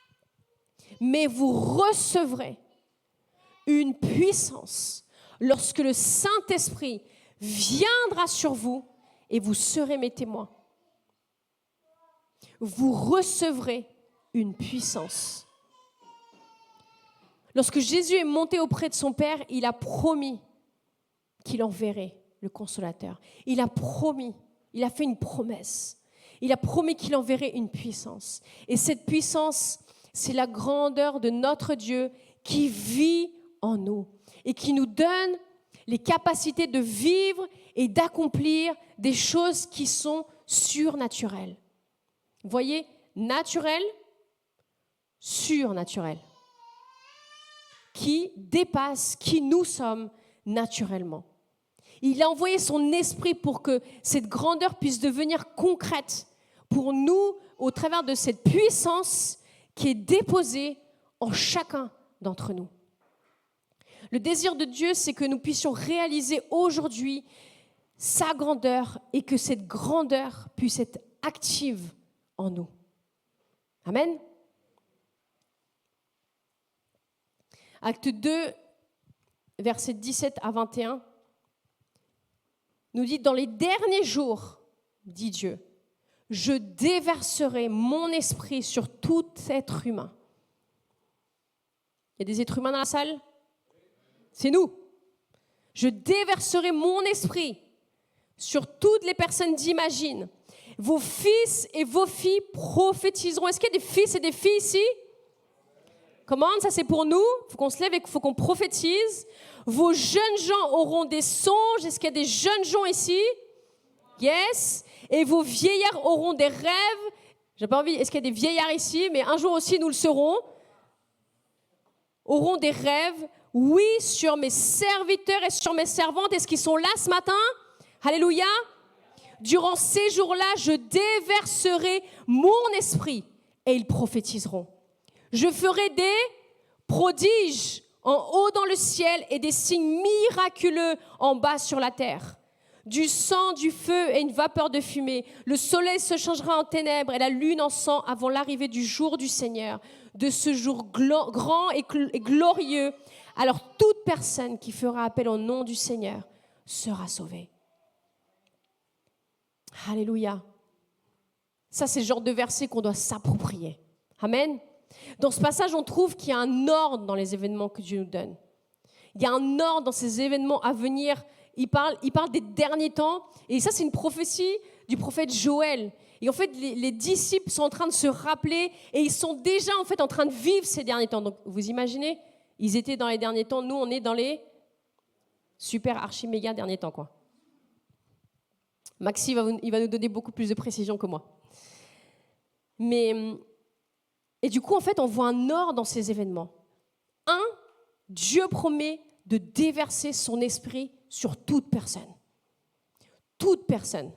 « Mais vous recevrez une puissance lorsque le Saint-Esprit viendra sur vous et vous serez mes témoins. » Vous recevrez une puissance. Lorsque Jésus est monté auprès de son Père, il a promis qu'il enverrait le Consolateur. Il a promis, il a fait une promesse. Il a promis qu'il enverrait une puissance. Et cette puissance, c'est la grandeur de notre Dieu qui vit en nous et qui nous donne les capacités de vivre et d'accomplir des choses qui sont surnaturelles. Vous voyez, naturel, surnaturel. Qui dépasse qui nous sommes naturellement. Il a envoyé son esprit pour que cette grandeur puisse devenir concrète pour nous au travers de cette puissance qui est déposé en chacun d'entre nous. Le désir de Dieu, c'est que nous puissions réaliser aujourd'hui sa grandeur et que cette grandeur puisse être active en nous. Amen. Acte 2, versets 17 à 21, nous dit « Dans les derniers jours, dit Dieu, je déverserai mon esprit sur tout être humain. » Il y a des êtres humains dans la salle? C'est nous. Je déverserai mon esprit sur toutes les personnes d'Imagine. Vos fils et vos filles prophétiseront. Est-ce qu'il y a des fils et des filles ici? Comment? Ça, c'est pour nous. Il faut qu'on se lève et il faut qu'on prophétise. Vos jeunes gens auront des songes. Est-ce qu'il y a des jeunes gens ici? Yes. Et vos vieillards auront des rêves. J'ai pas envie. Est-ce qu'il y a des vieillards ici? Mais un jour aussi, nous le serons. Auront des rêves. Oui, sur mes serviteurs et sur mes servantes. Est-ce qu'ils sont là ce matin? Alléluia. Durant ces jours-là, je déverserai mon esprit et ils prophétiseront. Je ferai des prodiges en haut dans le ciel et des signes miraculeux en bas sur la terre. Du sang, du feu et une vapeur de fumée. Le soleil se changera en ténèbres et la lune en sang avant l'arrivée du jour du Seigneur, de ce jour grand et glorieux. Alors toute personne qui fera appel au nom du Seigneur sera sauvée. Alléluia. Ça, c'est le genre de verset qu'on doit s'approprier. Amen. Dans ce passage, on trouve qu'il y a un ordre dans les événements que Dieu nous donne. Il y a un ordre dans ces événements à venir. Il parle des derniers temps. Et ça, c'est une prophétie du prophète Joël. Et en fait, les disciples sont en train de se rappeler et ils sont déjà en fait en train de vivre ces derniers temps. Donc, vous imaginez, ils étaient dans les derniers temps. Nous, on est dans les super archi-méga derniers temps, quoi. Maxi, il va nous donner beaucoup plus de précision que moi. Et du coup, en fait, on voit un ordre dans ces événements. Dieu promet de déverser son esprit sur toute personne. Toute personne.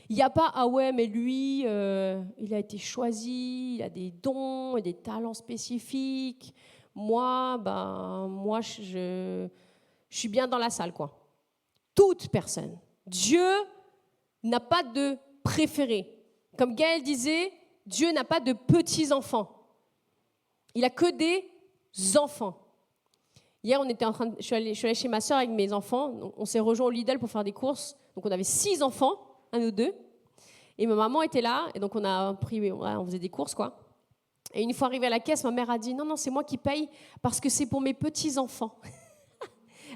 Il n'y a pas « Ah ouais, mais lui, il a été choisi, il a des dons et des talents spécifiques. Moi, je suis bien dans la salle, quoi. » Toute personne. Dieu n'a pas de préféré. Comme Gaël disait, Dieu n'a pas de petits-enfants. Il n'a que des enfants. Hier, je suis allée chez ma soeur avec mes enfants. On s'est rejoints au Lidl pour faire des courses. Donc, on avait 6 enfants, un ou deux. Et ma maman était là. Et donc, on faisait des courses, quoi. Et une fois arrivée à la caisse, ma mère a dit « Non, c'est moi qui paye parce que c'est pour mes petits-enfants. »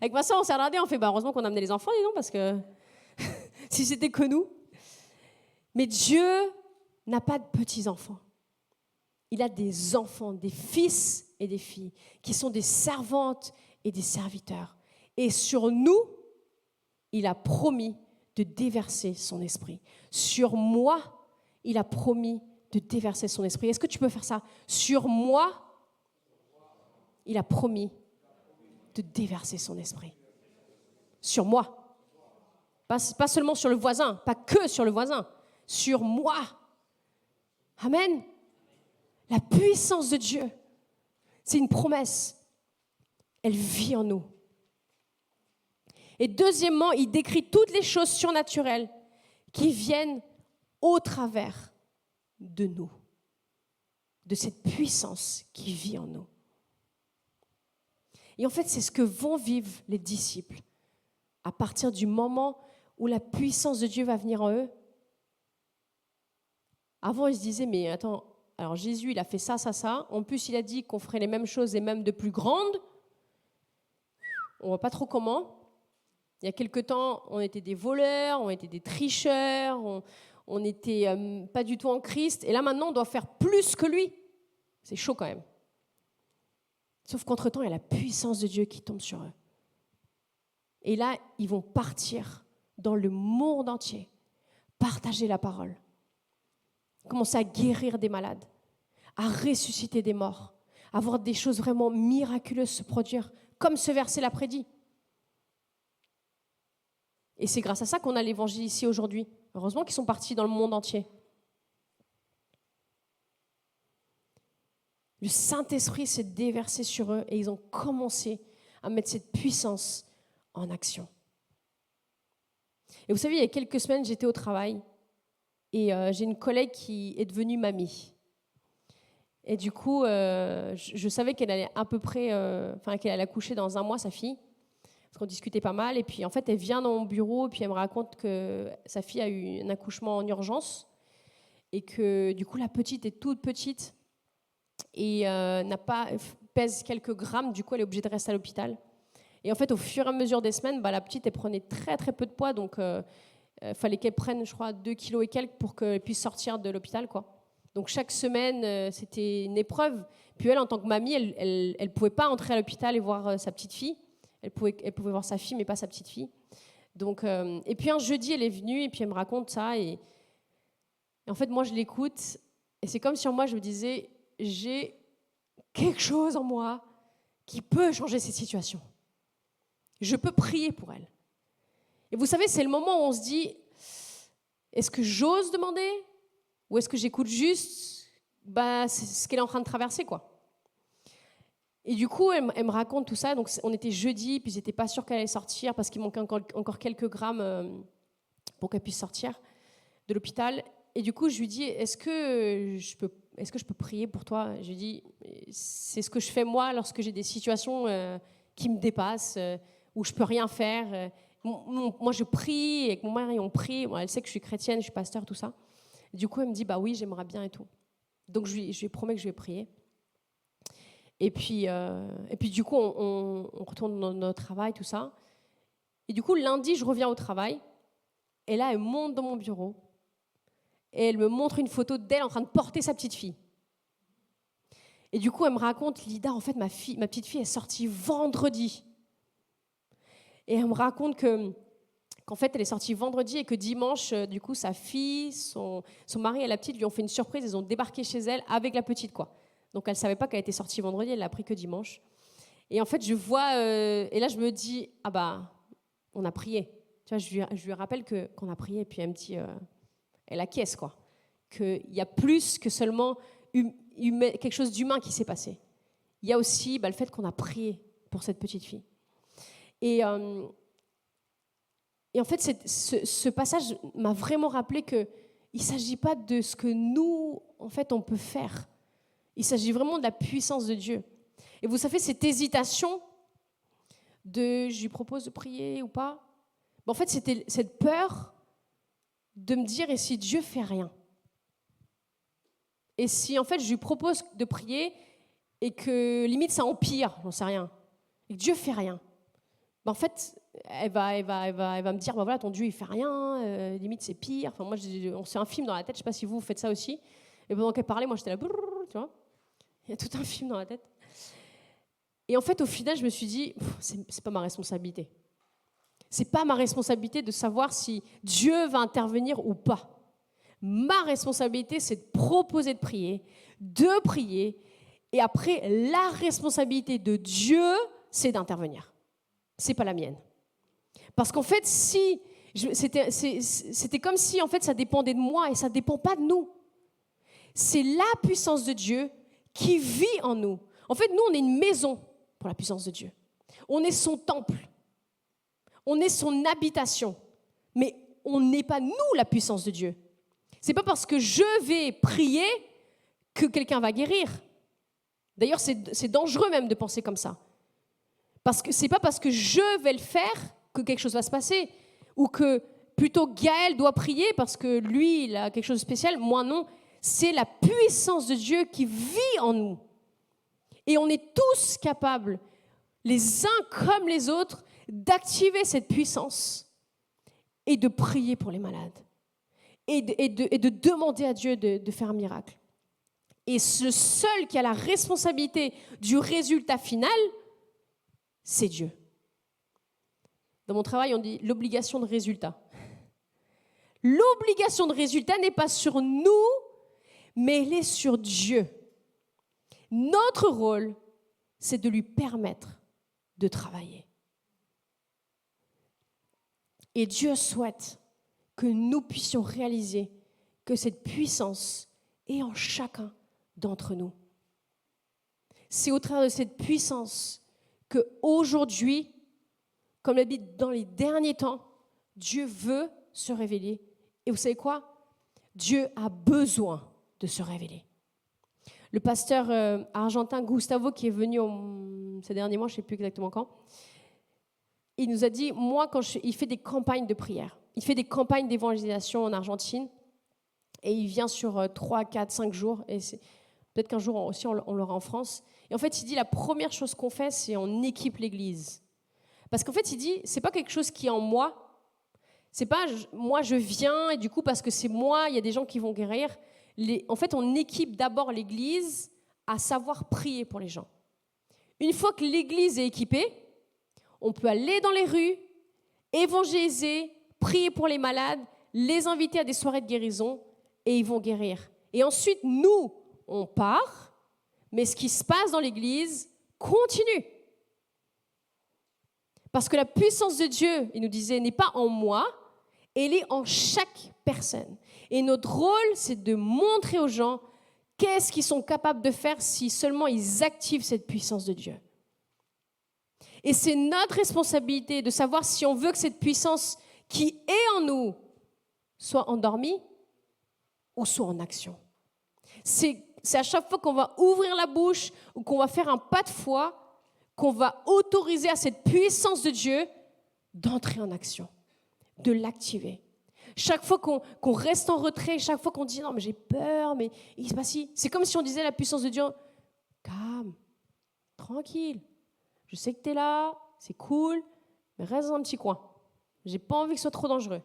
Avec ma soeur, on s'est regardé, on fait « Heureusement qu'on a amené les enfants, dis donc, parce que si c'était que nous. » Mais Dieu n'a pas de petits-enfants. Il a des enfants, des fils et des filles, qui sont des servantes et des serviteurs. Et sur nous, il a promis de déverser son esprit. Sur moi, il a promis de déverser son esprit. Est-ce que tu peux faire ça? Sur moi, il a promis de déverser son esprit. Sur moi. Pas seulement sur le voisin, pas que sur le voisin. Sur moi. Amen. La puissance de Dieu, c'est une promesse. Elle vit en nous. Et deuxièmement, il décrit toutes les choses surnaturelles qui viennent au travers de nous, de cette puissance qui vit en nous. Et en fait, c'est ce que vont vivre les disciples à partir du moment où la puissance de Dieu va venir en eux. Avant, ils se disaient, mais attends, alors Jésus, il a fait ça. En plus, il a dit qu'on ferait les mêmes choses et même de plus grandes. On ne voit pas trop comment. Il y a quelque temps, on était des voleurs, on était des tricheurs, on n'était pas du tout en Christ. Et là, maintenant, on doit faire plus que lui. C'est chaud quand même. Sauf qu'entre-temps, il y a la puissance de Dieu qui tombe sur eux. Et là, ils vont partir dans le monde entier, partager la parole, commencer à guérir des malades, à ressusciter des morts, à voir des choses vraiment miraculeuses se produire, comme ce verset l'a prédit. Et c'est grâce à ça qu'on a l'évangile ici aujourd'hui. Heureusement qu'ils sont partis dans le monde entier. Le Saint-Esprit s'est déversé sur eux et ils ont commencé à mettre cette puissance en action. Et vous savez, il y a quelques semaines, j'étais au travail et j'ai une collègue qui est devenue mamie. Et du coup, je savais qu'elle allait à peu près, qu'elle allait accoucher dans 1 mois, sa fille, parce qu'on discutait pas mal. Et puis, en fait, elle vient dans mon bureau et puis elle me raconte que sa fille a eu un accouchement en urgence et que, du coup, la petite est toute petite et pèse quelques grammes. Du coup, elle est obligée de rester à l'hôpital. Et en fait, au fur et à mesure des semaines, la petite, elle prenait très, très peu de poids. Donc, fallait qu'elle prenne, je crois, 2 kilos et quelques pour qu'elle puisse sortir de l'hôpital, quoi. Donc, chaque semaine, c'était une épreuve. Puis elle, en tant que mamie, elle ne pouvait pas entrer à l'hôpital et voir sa petite fille. Elle pouvait voir sa fille, mais pas sa petite fille. Donc, et puis, un jeudi, elle est venue et puis elle me raconte ça. Et en fait, moi, je l'écoute. Et c'est comme si en moi, je me disais, j'ai quelque chose en moi qui peut changer cette situation. Je peux prier pour elle. Et vous savez, c'est le moment où on se dit, est-ce que j'ose demander ou est-ce que j'écoute juste c'est ce qu'elle est en train de traverser, quoi. Et du coup, elle me raconte tout ça. Donc, on était jeudi, puis j'étais pas sûre qu'elle allait sortir parce qu'il manquait encore quelques grammes pour qu'elle puisse sortir de l'hôpital. Et du coup, je lui dis, est-ce que je peux prier pour toi? Je lui dis, c'est ce que je fais moi lorsque j'ai des situations qui me dépassent, où je peux rien faire. Moi, je prie, et avec mon mari, on prie. Bon, elle sait que je suis chrétienne, je suis pasteur, tout ça. Et du coup, elle me dit, oui, j'aimerais bien et tout. Donc, je lui promets que je vais prier. Et puis du coup, on retourne dans notre travail, tout ça. Et du coup, lundi, je reviens au travail. Et là, elle monte dans mon bureau. Et elle me montre une photo d'elle en train de porter sa petite fille. Et du coup, elle me raconte, Lida, en fait, ma petite fille est sortie vendredi. Et elle me raconte qu'en fait, elle est sortie vendredi et que dimanche, du coup, sa fille, son mari et la petite lui ont fait une surprise. Ils ont débarqué chez elle avec la petite, quoi. Donc, elle ne savait pas qu'elle était sortie vendredi, elle l'a appris que dimanche. Et en fait, je vois, et là, je me dis, on a prié. Tu vois, je lui rappelle qu'on a prié, et puis elle me dit, elle acquiesce, quoi. Qu'il y a plus que seulement quelque chose d'humain qui s'est passé. Il y a aussi le fait qu'on a prié pour cette petite fille. Et en fait, ce passage m'a vraiment rappelé qu'il ne s'agit pas de ce que nous, en fait, on peut faire. Il s'agit vraiment de la puissance de Dieu. Et vous savez, cette hésitation je lui propose de prier ou pas, en fait, c'était cette peur de me dire, et si Dieu ne fait rien? Et si, en fait, je lui propose de prier et que, limite, ça empire, j'en sais rien, et que Dieu ne fait rien, en fait, elle va me dire, voilà, ton Dieu, il ne fait rien, limite, c'est pire. Enfin, moi, on se fait un film dans la tête, je ne sais pas si vous faites ça aussi. Et pendant qu'elle parlait, moi, j'étais là, tu vois, il y a tout un film dans la tête. Et en fait, au final, je me suis dit, c'est pas ma responsabilité. C'est pas ma responsabilité de savoir si Dieu va intervenir ou pas. Ma responsabilité, c'est de proposer de prier, et après, la responsabilité de Dieu, c'est d'intervenir. C'est pas la mienne. Parce qu'en fait, c'était comme si en fait ça dépendait de moi et ça dépend pas de nous. C'est la puissance de Dieu qui vit en nous. En fait, nous, on est une maison pour la puissance de Dieu. On est son temple. On est son habitation. Mais on n'est pas, nous, la puissance de Dieu. C'est pas parce que je vais prier que quelqu'un va guérir. D'ailleurs, c'est dangereux même de penser comme ça. Parce que c'est pas parce que je vais le faire que quelque chose va se passer. Ou que plutôt Gaël doit prier parce que lui, il a quelque chose de spécial. Moi, non. C'est la puissance de Dieu qui vit en nous. Et on est tous capables, les uns comme les autres, d'activer cette puissance et de prier pour les malades. Et de demander à Dieu de faire un miracle. Et le seul qui a la responsabilité du résultat final, c'est Dieu. Dans mon travail, on dit l'obligation de résultat. L'obligation de résultat n'est pas sur nous, mais elle est sur Dieu. Notre rôle, c'est de lui permettre de travailler. Et Dieu souhaite que nous puissions réaliser que cette puissance est en chacun d'entre nous. c'est au travers de cette puissance qu'aujourd'hui, comme l'a dit dans les derniers temps, Dieu veut se révéler. Et vous savez quoi? Dieu a besoin de se révéler. Le pasteur argentin Gustavo, qui est venu ces derniers mois, je ne sais plus exactement quand, il nous a dit, moi, il fait des campagnes de prière, il fait des campagnes d'évangélisation en Argentine, et il vient sur 3, 4, 5 jours, et peut-être qu'un jour aussi on l'aura en France. Et en fait, il dit, la première chose qu'on fait, c'est on équipe l'église. Parce qu'en fait, il dit, c'est pas quelque chose qui est en moi, c'est pas moi je viens, et du coup, parce que c'est moi, il y a des gens qui vont guérir. En fait, on équipe d'abord l'église à savoir prier pour les gens. Une fois que l'église est équipée, on peut aller dans les rues, évangéliser, prier pour les malades, les inviter à des soirées de guérison, et ils vont guérir. Et ensuite, nous, on part, mais ce qui se passe dans l'église continue. Parce que la puissance de Dieu, il nous disait, n'est pas en moi, elle est en chaque personne. Et notre rôle, c'est de montrer aux gens qu'est-ce qu'ils sont capables de faire si seulement ils activent cette puissance de Dieu. Et c'est notre responsabilité de savoir si on veut que cette puissance qui est en nous soit endormie ou soit en action. C'est à chaque fois qu'on va ouvrir la bouche ou qu'on va faire un pas de foi qu'on va autoriser à cette puissance de Dieu d'entrer en action, de l'activer. Chaque fois qu'on reste en retrait, chaque fois qu'on dit non mais j'ai peur, mais il se passe si. C'est comme si on disait à la puissance de Dieu, calme, tranquille, je sais que tu es là, c'est cool, mais reste dans un petit coin. J'ai pas envie que ce soit trop dangereux.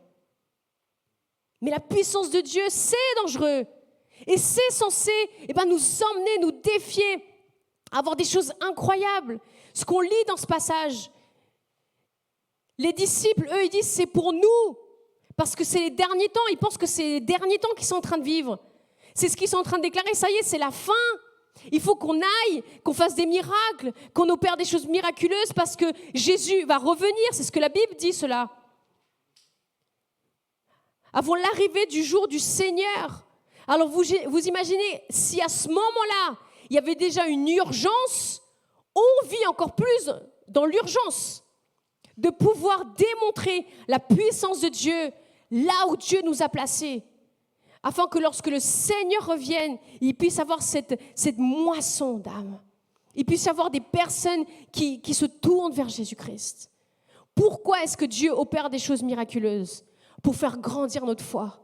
Mais la puissance de Dieu, c'est dangereux. Et c'est censé nous emmener, nous défier, avoir des choses incroyables. Ce qu'on lit dans ce passage, les disciples, eux, ils disent c'est pour nous. Parce que c'est les derniers temps, ils pensent que c'est les derniers temps qu'ils sont en train de vivre. C'est ce qu'ils sont en train de déclarer, ça y est, c'est la fin. Il faut qu'on aille, qu'on fasse des miracles, qu'on opère des choses miraculeuses parce que Jésus va revenir. C'est ce que la Bible dit, cela. Avant l'arrivée du jour du Seigneur. Alors vous imaginez, si à ce moment-là, il y avait déjà une urgence, on vit encore plus dans l'urgence de pouvoir démontrer la puissance de Dieu là où Dieu nous a placés, afin que lorsque le Seigneur revienne, il puisse avoir cette moisson d'âmes. Il puisse y avoir des personnes qui se tournent vers Jésus-Christ. Pourquoi est-ce que Dieu opère des choses miraculeuses? Pour faire grandir notre foi.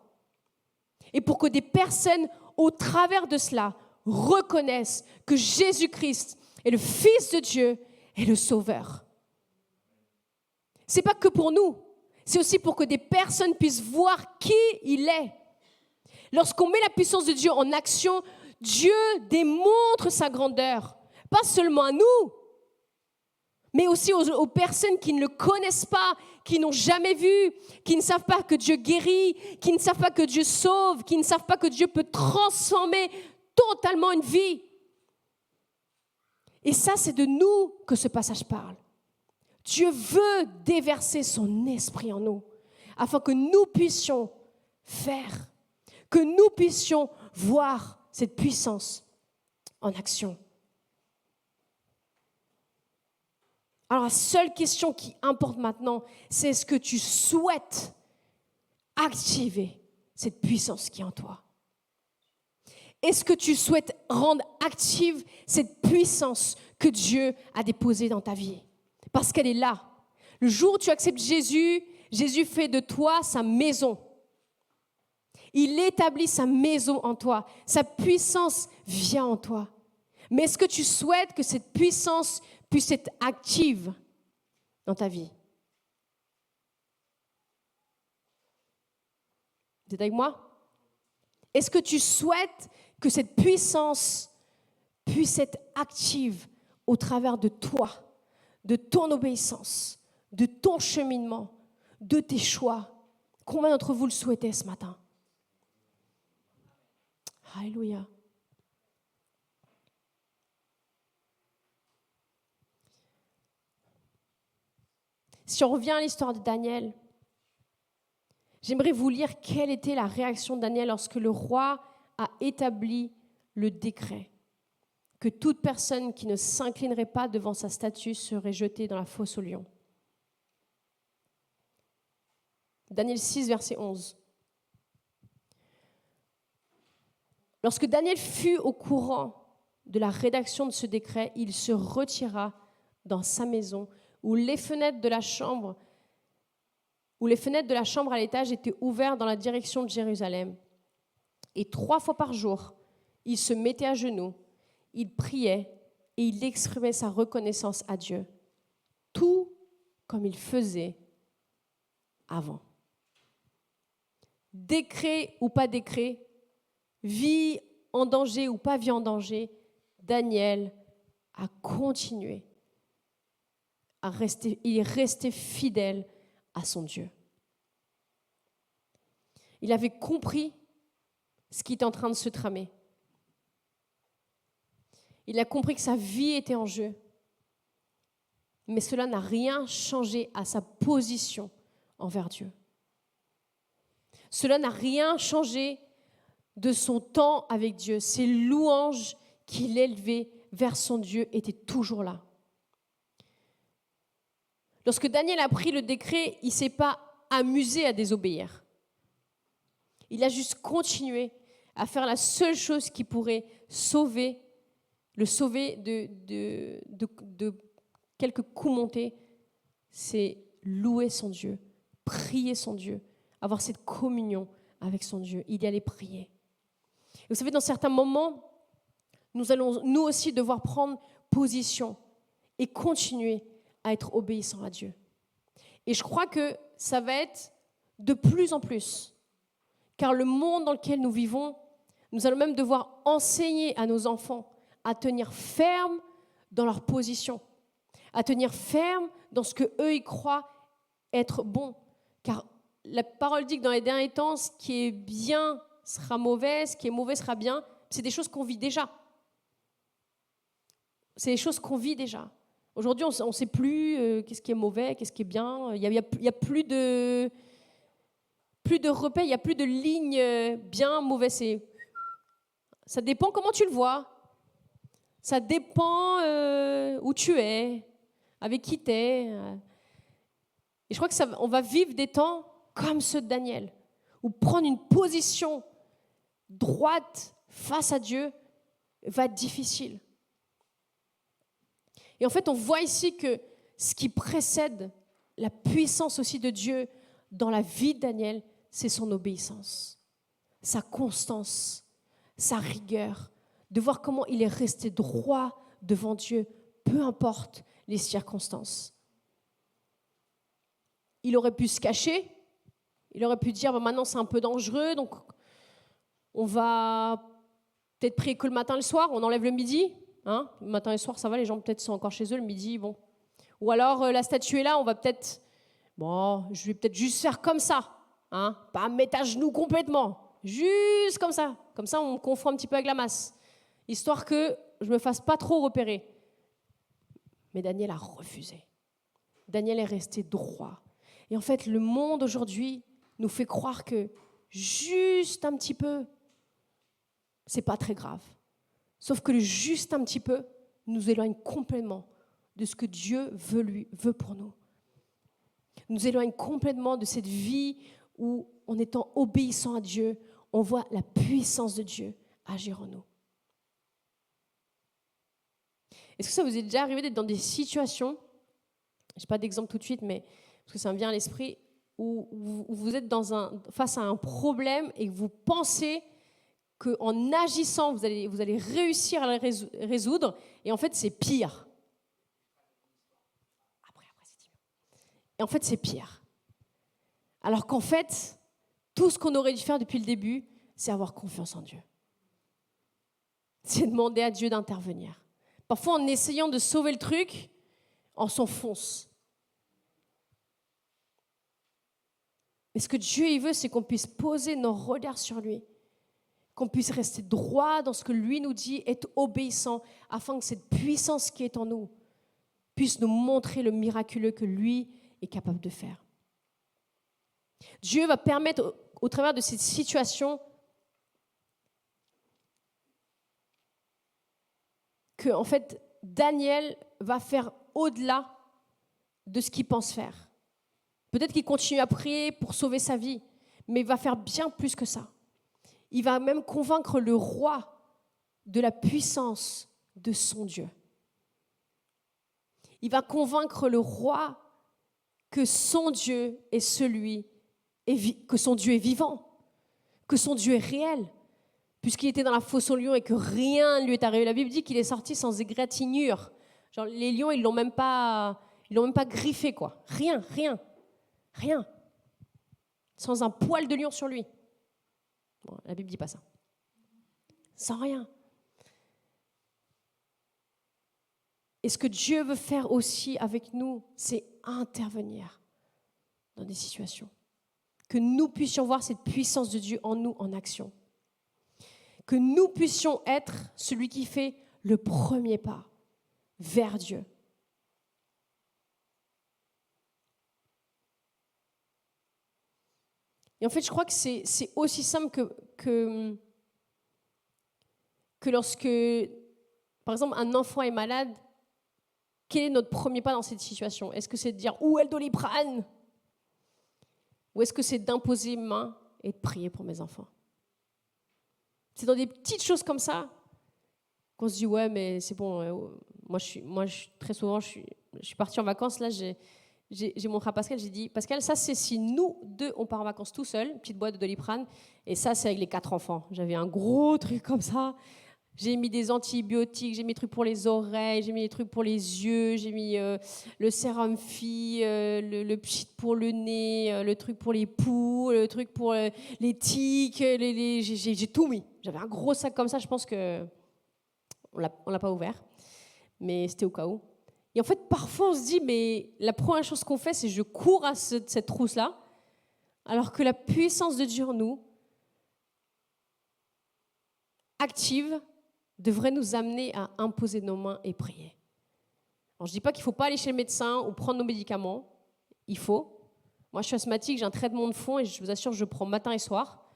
Et pour que des personnes, au travers de cela, reconnaissent que Jésus-Christ est le Fils de Dieu et le Sauveur. Ce n'est pas que pour nous, c'est aussi pour que des personnes puissent voir qui il est. Lorsqu'on met la puissance de Dieu en action, Dieu démontre sa grandeur, pas seulement à nous, mais aussi aux personnes qui ne le connaissent pas, qui n'ont jamais vu, qui ne savent pas que Dieu guérit, qui ne savent pas que Dieu sauve, qui ne savent pas que Dieu peut transformer totalement une vie. Et ça, c'est de nous que ce passage parle. Dieu veut déverser son esprit en nous, afin que nous puissions faire, que nous puissions voir cette puissance en action. Alors la seule question qui importe maintenant, c'est est-ce que tu souhaites activer cette puissance qui est en toi? Est-ce que tu souhaites rendre active cette puissance que Dieu a déposée dans ta vie? Parce qu'elle est là. Le jour où tu acceptes Jésus, Jésus fait de toi sa maison. Il établit sa maison en toi. Sa puissance vient en toi. Mais est-ce que tu souhaites que cette puissance puisse être active dans ta vie? Vous êtes avec moi? Est-ce que tu souhaites que cette puissance puisse être active au travers de toi, de ton obéissance, de ton cheminement, de tes choix? Combien d'entre vous le souhaitez ce matin? Alléluia. Si on revient à l'histoire de Daniel, j'aimerais vous lire quelle était la réaction de Daniel lorsque le roi a établi le décret que toute personne qui ne s'inclinerait pas devant sa statue serait jetée dans la fosse aux lions. Daniel 6, verset 11. Lorsque Daniel fut au courant de la rédaction de ce décret, il se retira dans sa maison où les fenêtres de la chambre à l'étage étaient ouvertes dans la direction de Jérusalem. Et 3 fois par jour, il se mettait à genoux, il priait et il exprimait sa reconnaissance à Dieu, tout comme il faisait avant. Décret ou pas décret, vie en danger ou pas vie en danger, Daniel a continué il est resté fidèle à son Dieu. Il avait compris ce qui était en train de se tramer. Il a compris que sa vie était en jeu. Mais cela n'a rien changé à sa position envers Dieu. Cela n'a rien changé de son temps avec Dieu. Ses louanges qu'il élevait vers son Dieu étaient toujours là. Lorsque Daniel a pris le décret, il ne s'est pas amusé à désobéir. Il a juste continué à faire la seule chose qui pourrait le sauver de quelques coups montés, c'est louer son Dieu, prier son Dieu, avoir cette communion avec son Dieu. Il y allait prier. Et vous savez, dans certains moments, nous allons nous aussi devoir prendre position et continuer à être obéissants à Dieu. Et je crois que ça va être de plus en plus, car le monde dans lequel nous vivons, nous allons même devoir enseigner à nos enfants à tenir ferme dans leur position, à tenir ferme dans ce qu'eux ils croient être bon. Car la parole dit que dans les derniers temps, ce qui est bien sera mauvais, ce qui est mauvais sera bien. C'est des choses qu'on vit déjà. C'est des choses qu'on vit déjà. Aujourd'hui, on ne sait plus qu'est-ce qui est mauvais, qu'est-ce qui est bien. Il n'y a plus de repères, il n'y a plus de ligne bien, mauvais. Ça dépend comment tu le vois. Ça dépend où tu es, avec qui tu es. Et je crois qu'on va vivre des temps comme ceux de Daniel, où prendre une position droite face à Dieu va être difficile. Et en fait, on voit ici que ce qui précède la puissance aussi de Dieu dans la vie de Daniel, c'est son obéissance, sa constance, sa rigueur, de voir comment il est resté droit devant Dieu, peu importe les circonstances. Il aurait pu se cacher, il aurait pu dire maintenant c'est un peu dangereux, donc on va peut-être prier que le matin et le soir, on enlève le midi. Hein, le matin et le soir, ça va, les gens peut-être sont encore chez eux, le midi, bon. Ou alors, la statue est là, on va peut-être... Bon, je vais peut-être juste faire comme ça, hein, pas mettre à genoux complètement, juste comme ça. Comme ça, on me confond un petit peu avec la masse, histoire que je ne me fasse pas trop repérer. Mais Daniel a refusé. Daniel est resté droit. Et en fait, le monde aujourd'hui nous fait croire que juste un petit peu, c'est pas très grave. Sauf que le juste un petit peu nous éloigne complètement de ce que Dieu veut pour nous. Nous éloigne complètement de cette vie où, en étant obéissant à Dieu, on voit la puissance de Dieu agir en nous. Est-ce que ça vous est déjà arrivé d'être dans des situations, je n'ai pas d'exemple tout de suite, mais parce que ça me vient à l'esprit, où vous êtes face à un problème et que vous pensez qu'en agissant, vous allez réussir à le résoudre, et en fait, c'est pire. Après, c'est pire. Et en fait, c'est pire. Alors qu'en fait, tout ce qu'on aurait dû faire depuis le début, c'est avoir confiance en Dieu. C'est demander à Dieu d'intervenir. Parfois, en essayant de sauver le truc, on s'enfonce. Mais ce que Dieu il veut, c'est qu'on puisse poser nos regards sur lui, qu'on puisse rester droit dans ce que lui nous dit, être obéissant, afin que cette puissance qui est en nous puisse nous montrer le miraculeux que lui est capable de faire. Dieu va permettre, au travers de cette situation, que en fait, Daniel va faire au-delà de ce qu'il pense faire. Peut-être qu'il continue à prier pour sauver sa vie, mais il va faire bien plus que ça. Il va même convaincre le roi de la puissance de son Dieu. Il va convaincre le roi que son Dieu est que son Dieu est vivant, que son Dieu est réel, puisqu'il était dans la fosse aux lions et que rien ne lui est arrivé. La Bible dit qu'il est sorti sans égratignure. Genre, les lions, ils l'ont même pas griffé, quoi. Rien. Sans un poil de lion sur lui. Bon, la Bible dit pas ça. Sans rien. Et ce que Dieu veut faire aussi avec nous, c'est intervenir dans des situations. Que nous puissions voir cette puissance de Dieu en nous, en action. Que nous puissions être celui qui fait le premier pas vers Dieu. Et en fait, je crois que c'est aussi simple que lorsque, par exemple, un enfant est malade, quel est notre premier pas dans cette situation? Est-ce que c'est de dire « Où est le Doliprane ?» Ou est-ce que c'est d'imposer main et de prier pour mes enfants? C'est dans des petites choses comme ça qu'on se dit « Ouais, mais c'est bon. » Moi, très souvent, je suis partie en vacances. Là, j'ai montré à Pascal, j'ai dit « Pascal, ça, c'est si nous deux, on part en vacances tout seuls, une petite boîte de Doliprane. Et ça, c'est avec les 4 enfants. » J'avais un gros truc comme ça. J'ai mis des antibiotiques, j'ai mis des trucs pour les oreilles, j'ai mis des trucs pour les yeux, j'ai mis le sérum Phi, le pchit pour le nez, le truc pour les poux, le truc pour les tiques, j'ai tout mis. J'avais un gros sac comme ça, je pense qu'on l'a pas ouvert, mais c'était au cas où. Et en fait, parfois, on se dit, mais la première chose qu'on fait, c'est je cours à cette trousse-là, alors que la puissance de Dieu en nous, active, devrait nous amener à imposer nos mains et prier. Alors, je ne dis pas qu'il ne faut pas aller chez le médecin ou prendre nos médicaments. Il faut. Moi, je suis asthmatique, j'ai un traitement de fond et je vous assure, je prends matin et soir.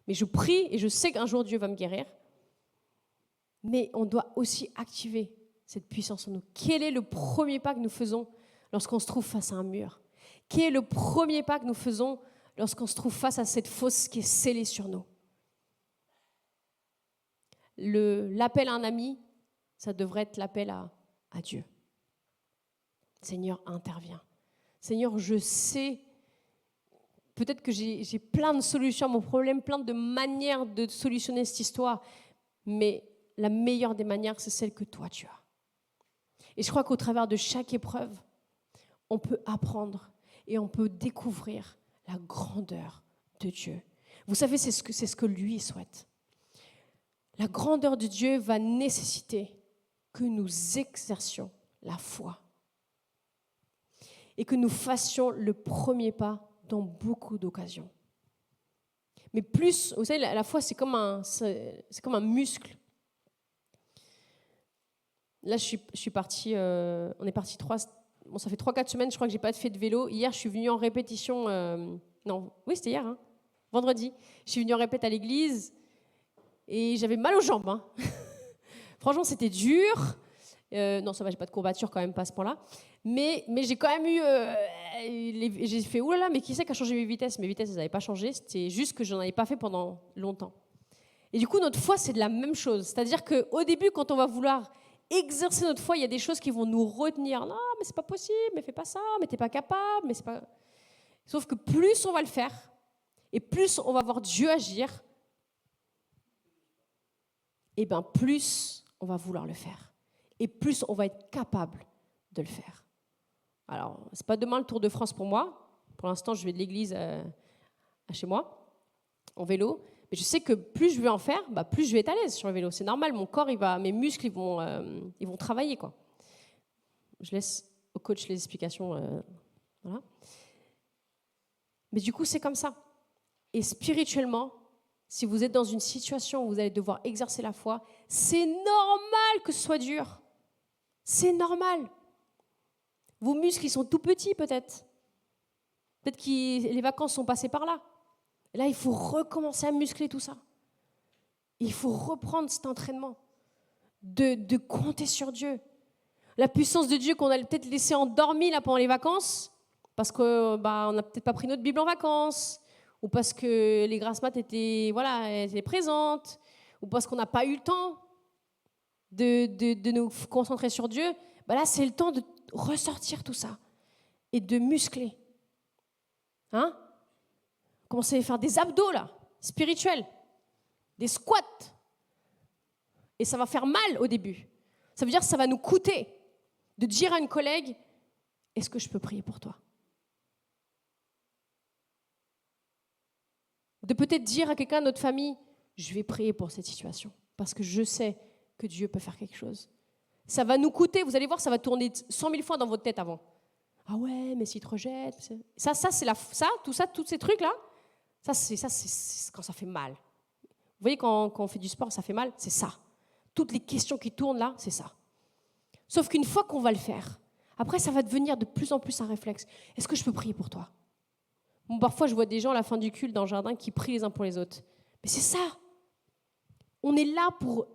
Mais je prie et je sais qu'un jour, Dieu va me guérir. Mais on doit aussi activer cette puissance en nous. Quel est le premier pas que nous faisons lorsqu'on se trouve face à un mur? Quel est le premier pas que nous faisons lorsqu'on se trouve face à cette fosse qui est scellée sur nous? L'appel à un ami, ça devrait être l'appel à Dieu. Seigneur, interviens. Seigneur, je sais, peut-être que j'ai plein de solutions à mon problème, plein de manières de solutionner cette histoire, mais la meilleure des manières, c'est celle que toi, tu as. Et je crois qu'au travers de chaque épreuve, on peut apprendre et on peut découvrir la grandeur de Dieu. Vous savez, c'est ce que lui souhaite. La grandeur de Dieu va nécessiter que nous exercions la foi et que nous fassions le premier pas dans beaucoup d'occasions. Mais plus, vous savez, la foi, c'est comme un muscle. Là, je suis partie, on est parti ça fait 3-4 semaines, je crois que j'ai pas fait de vélo. Hier, je suis venue en répétition, c'était hier, hein, vendredi. Je suis venue en répète à l'église. Et j'avais mal aux jambes. Hein. Franchement, c'était dur. Non, ça va, j'ai pas de courbature quand même, pas à ce point-là. Mais j'ai quand même eu... j'ai fait, oulala, mais qui c'est qui a changé mes vitesses? Mes vitesses, elles n'avaient pas changé. C'était juste que je n'en avais pas fait pendant longtemps. Et du coup, notre foi, c'est de la même chose. C'est-à-dire qu'au début, quand on va vouloir exercer notre foi, il y a des choses qui vont nous retenir. Non, mais c'est pas possible, mais fais pas ça, mais t'es pas capable, mais c'est pas... Sauf que plus on va le faire, et plus on va voir Dieu agir, et bien plus on va vouloir le faire. Et plus on va être capable de le faire. Alors, c'est pas demain le Tour de France pour moi. Pour l'instant, je vais de l'église à chez moi, en vélo. Mais je sais que plus je vais en faire, plus je vais être à l'aise sur le vélo. C'est normal, mon corps, mes muscles, ils vont travailler, quoi. Je laisse au coach les explications. Voilà. Mais du coup, c'est comme ça. Et spirituellement, si vous êtes dans une situation où vous allez devoir exercer la foi, c'est normal que ce soit dur. C'est normal. Vos muscles, ils sont tout petits peut-être. Peut-être que les vacances sont passées par là. Et là, il faut recommencer à muscler tout ça. Il faut reprendre cet entraînement de compter sur Dieu. La puissance de Dieu qu'on a peut-être laissé endormie là pendant les vacances, parce qu'on n'a peut-être pas pris notre Bible en vacances, ou parce que les grasses maths étaient présentes, ou parce qu'on n'a pas eu le temps de nous concentrer sur Dieu. Là, c'est le temps de ressortir tout ça et de muscler. Hein? Commencer à faire des abdos, là, spirituels, des squats. Et ça va faire mal au début. Ça veut dire que ça va nous coûter de dire à une collègue, est-ce que je peux prier pour toi? De peut-être dire à quelqu'un de notre famille, je vais prier pour cette situation, parce que je sais que Dieu peut faire quelque chose. Ça va nous coûter, vous allez voir, ça va tourner 100 000 fois dans votre tête avant. Ah ouais, mais s'il te rejette, tous ces trucs-là, c'est quand ça fait mal. Vous voyez, quand on fait du sport, ça fait mal, c'est ça. Toutes les questions qui tournent là, c'est ça. Sauf qu'une fois qu'on va le faire, après, ça va devenir de plus en plus un réflexe. Est-ce que je peux prier pour toi? Parfois, je vois des gens à la fin du culte dans le jardin qui prient les uns pour les autres. Mais c'est ça. On est là pour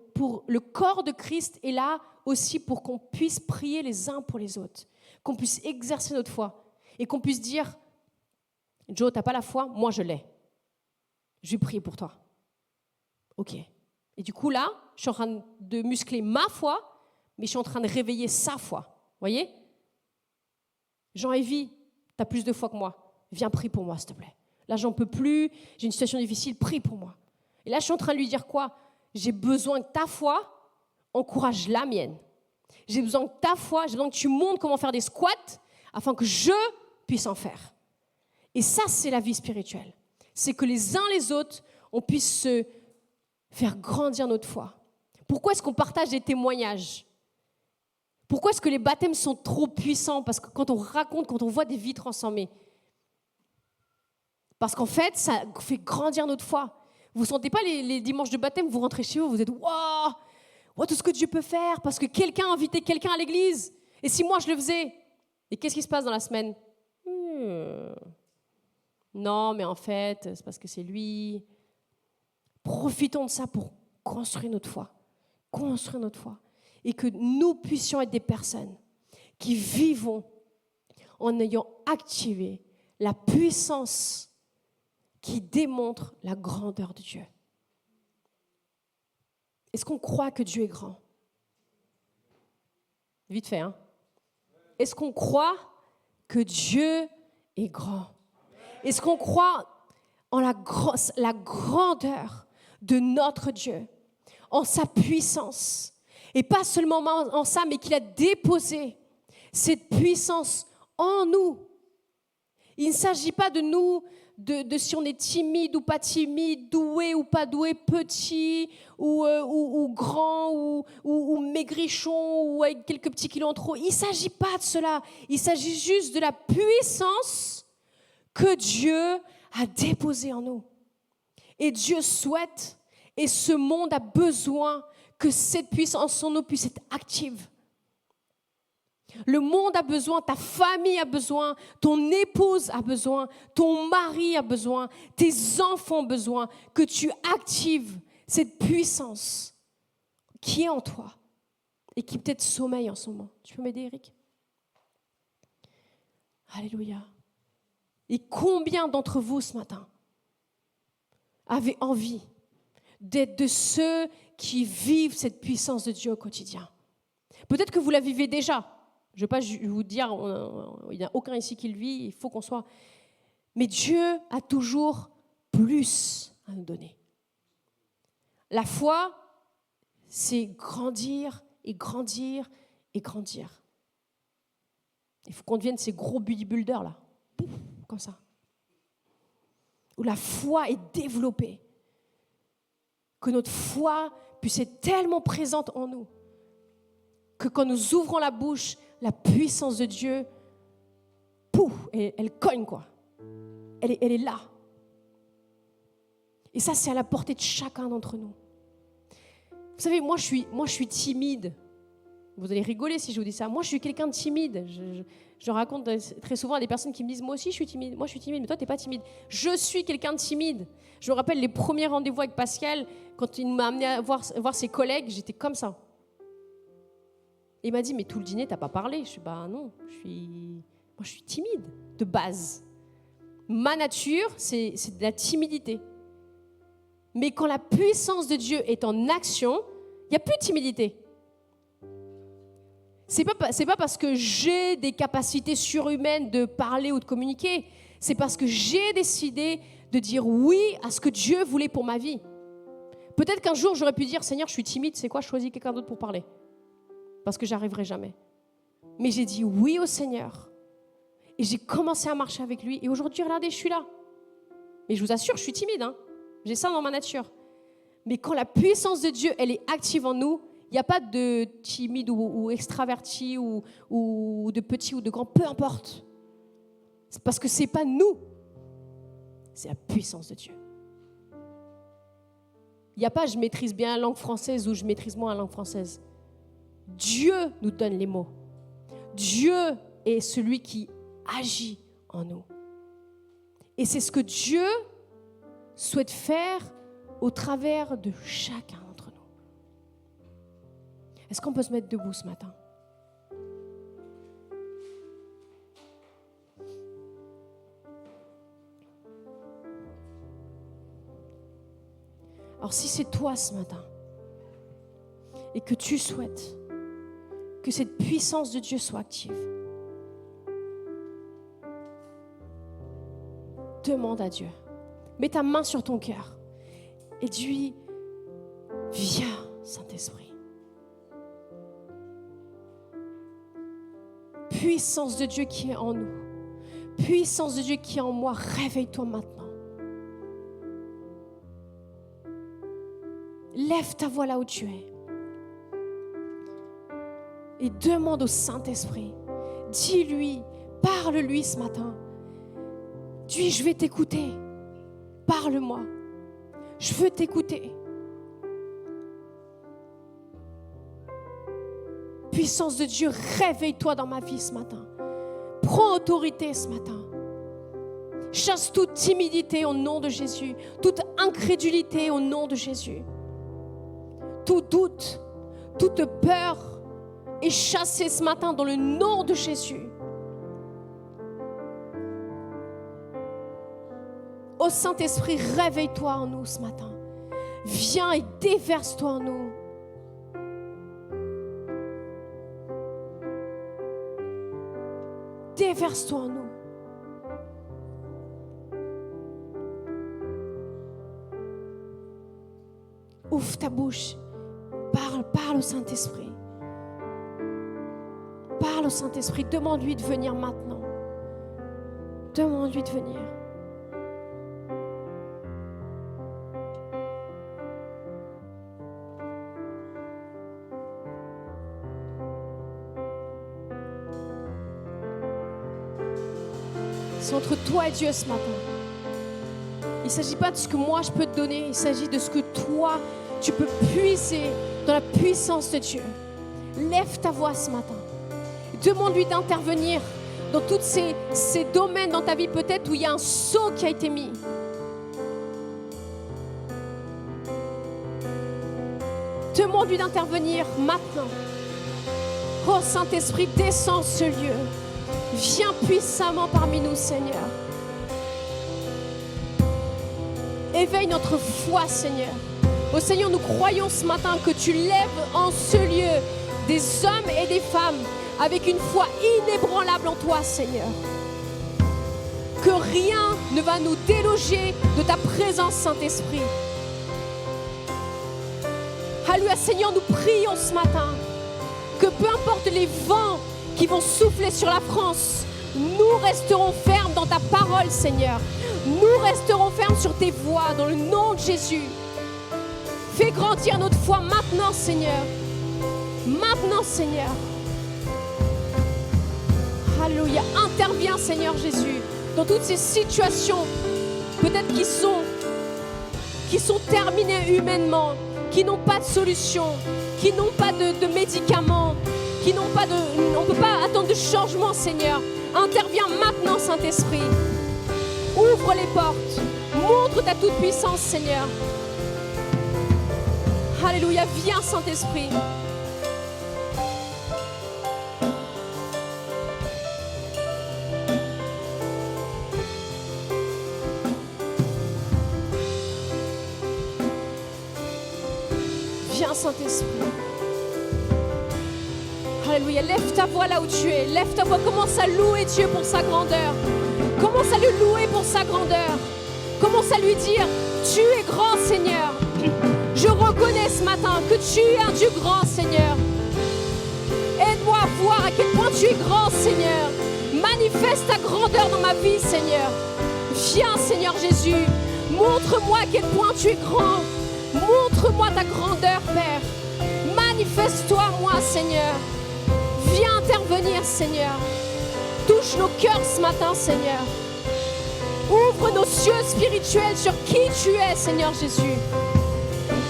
le corps de Christ est là aussi pour qu'on puisse prier les uns pour les autres, qu'on puisse exercer notre foi et qu'on puisse dire, Joe, t'as pas la foi? Moi, je l'ai. Je vais prier pour toi. Ok. Et du coup, là, je suis en train de muscler ma foi, mais je suis en train de réveiller sa foi. Vous voyez? Jean-Evie, tu as plus de foi que moi. Viens, prie pour moi, s'il te plaît. Là, j'en peux plus, j'ai une situation difficile, prie pour moi. Et là, je suis en train de lui dire quoi? J'ai besoin que ta foi encourage la mienne. J'ai besoin que ta foi, j'ai besoin que tu montres comment faire des squats afin que je puisse en faire. Et ça, c'est la vie spirituelle. C'est que les uns les autres, on puisse se faire grandir notre foi. Pourquoi est-ce qu'on partage des témoignages? Pourquoi est-ce que les baptêmes sont trop puissants? Parce que quand on raconte, quand on voit des vies transformées, parce qu'en fait, ça fait grandir notre foi. Vous ne sentez pas les dimanches de baptême, vous rentrez chez vous, vous êtes « Waouh, tout ce que Dieu peut faire parce que quelqu'un a invité quelqu'un à l'église. Et si moi je le faisais ?» Et qu'est-ce qui se passe dans la semaine? Non, mais en fait, c'est parce que c'est lui. Profitons de ça pour construire notre foi. Construire notre foi. Et que nous puissions être des personnes qui vivons en ayant activé la puissance qui démontre la grandeur de Dieu. Est-ce qu'on croit que Dieu est grand? Vite fait, hein? Est-ce qu'on croit que Dieu est grand? Est-ce qu'on croit en la grandeur de notre Dieu, en sa puissance? Et pas seulement en ça, mais qu'il a déposé cette puissance en nous. Il ne s'agit pas de nous, de si on est timide ou pas timide, doué ou pas doué, petit ou grand ou maigrichon ou avec quelques petits kilos en trop. Il ne s'agit pas de cela. Il s'agit juste de la puissance que Dieu a déposée en nous. Et Dieu souhaite, et ce monde a besoin que cette puissance en nous puisse être active. Le monde a besoin, ta famille a besoin, ton épouse a besoin, ton mari a besoin, tes enfants ont besoin que tu actives cette puissance qui est en toi et qui peut-être sommeille en ce moment. Tu peux m'aider, Eric? Alléluia. Et combien d'entre vous ce matin avez envie d'être de ceux qui vivent cette puissance de Dieu au quotidien? Peut-être que vous la vivez déjà. Je ne vais pas vous dire, il n'y a aucun ici qui le vit, il faut qu'on soit... Mais Dieu a toujours plus à nous donner. La foi, c'est grandir et grandir et grandir. Il faut qu'on devienne ces gros bodybuilders là, comme ça. Où la foi est développée. Que notre foi puisse être tellement présente en nous que quand nous ouvrons la bouche, la puissance de Dieu, pouf, elle cogne quoi. Elle est là. Et ça, c'est à la portée de chacun d'entre nous. Vous savez, moi je suis timide. Vous allez rigoler si je vous dis ça. Moi, je suis quelqu'un de timide. Je raconte très souvent à des personnes qui me disent « Moi aussi, je suis timide. Moi, je suis timide, mais toi, tu n'es pas timide. » Je suis quelqu'un de timide. Je me rappelle les premiers rendez-vous avec Pascal, quand il m'a amené à voir ses collègues, j'étais comme ça. Et il m'a dit, mais tout le dîner, tu n'as pas parlé. Je suis, non, moi, je suis timide, de base. Ma nature, c'est de la timidité. Mais quand la puissance de Dieu est en action, il n'y a plus de timidité. C'est pas parce que j'ai des capacités surhumaines de parler ou de communiquer. C'est parce que j'ai décidé de dire oui à ce que Dieu voulait pour ma vie. Peut-être qu'un jour, j'aurais pu dire, Seigneur, je suis timide, c'est quoi, je choisis quelqu'un d'autre pour parler. Parce que j'arriverai jamais. Mais j'ai dit oui au Seigneur. Et j'ai commencé à marcher avec lui. Et aujourd'hui, regardez, je suis là. Mais je vous assure, je suis timide. J'ai ça dans ma nature. Mais quand la puissance de Dieu, elle est active en nous, il n'y a pas de timide ou extraverti ou de petit ou de grand, peu importe. C'est parce que ce n'est pas nous. C'est la puissance de Dieu. Il n'y a pas je maîtrise bien la langue française ou je maîtrise moins la langue française. Dieu nous donne les mots. Dieu est celui qui agit en nous. Et c'est ce que Dieu souhaite faire au travers de chacun d'entre nous. Est-ce qu'on peut se mettre debout ce matin? Alors si c'est toi ce matin et que tu souhaites que cette puissance de Dieu soit active, demande à Dieu. Mets ta main sur ton cœur et dis, viens Saint-Esprit. Puissance de Dieu qui est en nous. Puissance de Dieu qui est en moi. Réveille-toi maintenant. Lève ta voix là où tu es. Et demande au Saint-Esprit. Dis-lui, parle-lui ce matin. Dis, je vais t'écouter. Parle-moi. Je veux t'écouter. Puissance de Dieu, réveille-toi dans ma vie ce matin. Prends autorité ce matin. Chasse toute timidité au nom de Jésus. Toute incrédulité au nom de Jésus. Tout doute, toute peur est chassée ce matin dans le nom de Jésus. Ô Saint-Esprit, réveille-toi en nous ce matin. Viens et déverse-toi en nous. Déverse-toi en nous. Ouvre ta bouche. Parle au Saint-Esprit. Parle au Saint-Esprit. Demande-lui de venir maintenant. Demande-lui de venir. C'est entre toi et Dieu ce matin. Il ne s'agit pas de ce que moi je peux te donner, il s'agit de ce que toi tu peux puiser dans la puissance de Dieu. Lève ta voix ce matin. Demande-lui d'intervenir dans tous ces domaines dans ta vie peut-être où il y a un sceau qui a été mis. Demande-lui d'intervenir maintenant. Oh Saint-Esprit, descends ce lieu. Viens puissamment parmi nous, Seigneur. Éveille notre foi, Seigneur. Ô Seigneur, nous croyons ce matin que tu lèves en ce lieu des hommes et des femmes avec une foi inébranlable en toi, Seigneur. Que rien ne va nous déloger de ta présence, Saint-Esprit. Alléluia, Seigneur, nous prions ce matin que peu importe les vents qui vont souffler sur la France, nous resterons fermes dans ta parole, Seigneur. Nous resterons fermes sur tes voies, dans le nom de Jésus. Fais grandir notre foi maintenant, Seigneur. Maintenant, Seigneur. Alléluia. Interviens, Seigneur Jésus, dans toutes ces situations, peut-être qui sont terminées humainement, qui n'ont pas de solution, qui n'ont pas de médicaments, qui n'ont pas on ne peut pas attendre de changement, Seigneur. Interviens maintenant, Saint-Esprit. Ouvre les portes. Montre ta toute-puissance, Seigneur. Alléluia. Viens, Saint-Esprit. Viens, Saint-Esprit. Alléluia. Lève ta voix là où tu es. Lève ta voix. Commence à louer Dieu pour sa grandeur. Commence à le louer pour sa grandeur. Commence à lui dire, tu es grand, Seigneur. Je reconnais ce matin que tu es un Dieu grand, Seigneur. Aide-moi à voir à quel point tu es grand, Seigneur. Manifeste ta grandeur dans ma vie, Seigneur. Viens, Seigneur Jésus. Montre-moi à quel point tu es grand. Montre-moi ta grandeur, Père. Manifeste-toi à moi, Seigneur. Viens intervenir, Seigneur. Touche nos cœurs ce matin, Seigneur. Ouvre nos yeux spirituels sur qui tu es, Seigneur Jésus.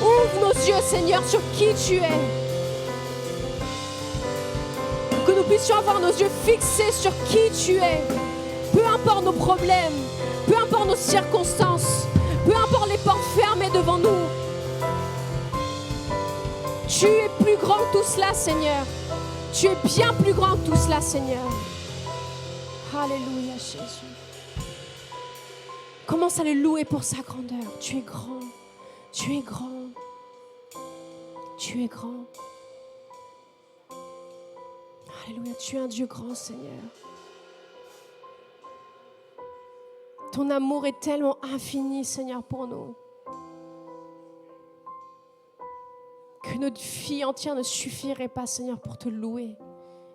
Ouvre nos yeux, Seigneur, sur qui tu es. Que nous puissions avoir nos yeux fixés sur qui tu es. Peu importe nos problèmes, peu importe nos circonstances, peu importe les portes fermées devant nous. Tu es plus grand que tout cela, Seigneur. Tu es bien plus grand que tout cela, Seigneur. Alléluia, Jésus. Commence à le louer pour sa grandeur. Tu es grand. Tu es grand. Tu es grand. Alléluia, tu es un Dieu grand, Seigneur. Ton amour est tellement infini, Seigneur, pour nous. Que notre vie entière ne suffirait pas, Seigneur, pour te louer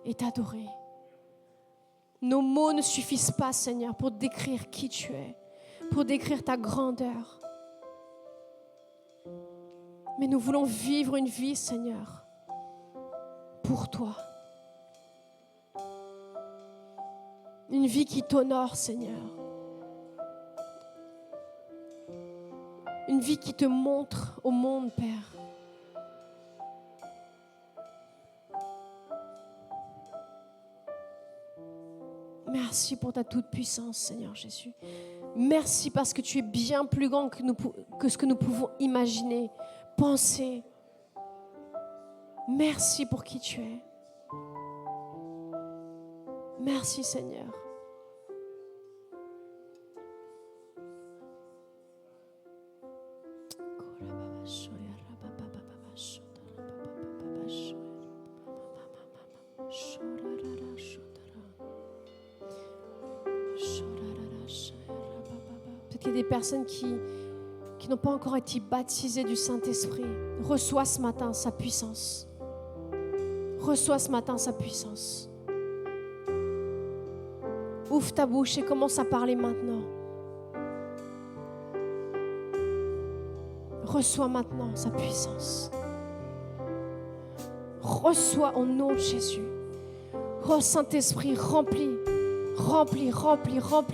et t'adorer. Nos mots ne suffisent pas, Seigneur, pour décrire qui tu es, pour décrire ta grandeur. Mais nous voulons vivre une vie, Seigneur, pour toi. Une vie qui t'honore, Seigneur. Une vie qui te montre au monde, Père. Merci pour ta toute-puissance, Seigneur Jésus. Merci parce que tu es bien plus grand que ce que nous pouvons imaginer, penser. Merci pour qui tu es. Merci, Seigneur. Peut-être qu'il y a des personnes qui n'ont pas encore été baptisées du Saint-Esprit. Reçois ce matin sa puissance. Reçois ce matin sa puissance. Ouvre ta bouche et commence à parler maintenant. Reçois maintenant sa puissance. Reçois au nom de Jésus. Oh Saint-Esprit, remplis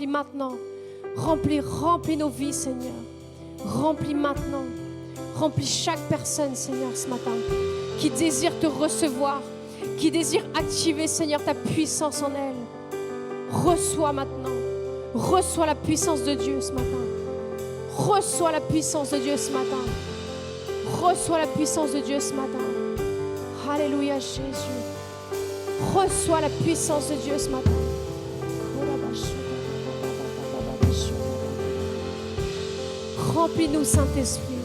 maintenant. Remplis nos vies, Seigneur. Remplis maintenant. Remplis chaque personne, Seigneur, ce matin, qui désire te recevoir, qui désire activer, Seigneur, ta puissance en elle. Reçois maintenant. Reçois la puissance de Dieu ce matin. Reçois la puissance de Dieu ce matin. Reçois la puissance de Dieu ce matin. Alléluia, Jésus. Reçois la puissance de Dieu ce matin. Remplis-nous, Saint-Esprit.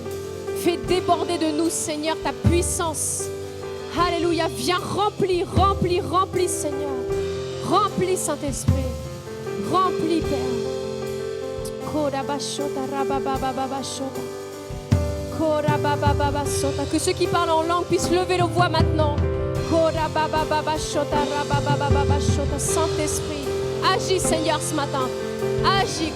Fais déborder de nous, Seigneur, ta puissance. Alléluia. Viens remplis, Seigneur. Remplis, Saint-Esprit. Remplis, Père. Que ceux qui parlent en langue puissent lever leur voix maintenant. Saint-Esprit, agis, Seigneur, ce matin. Agis.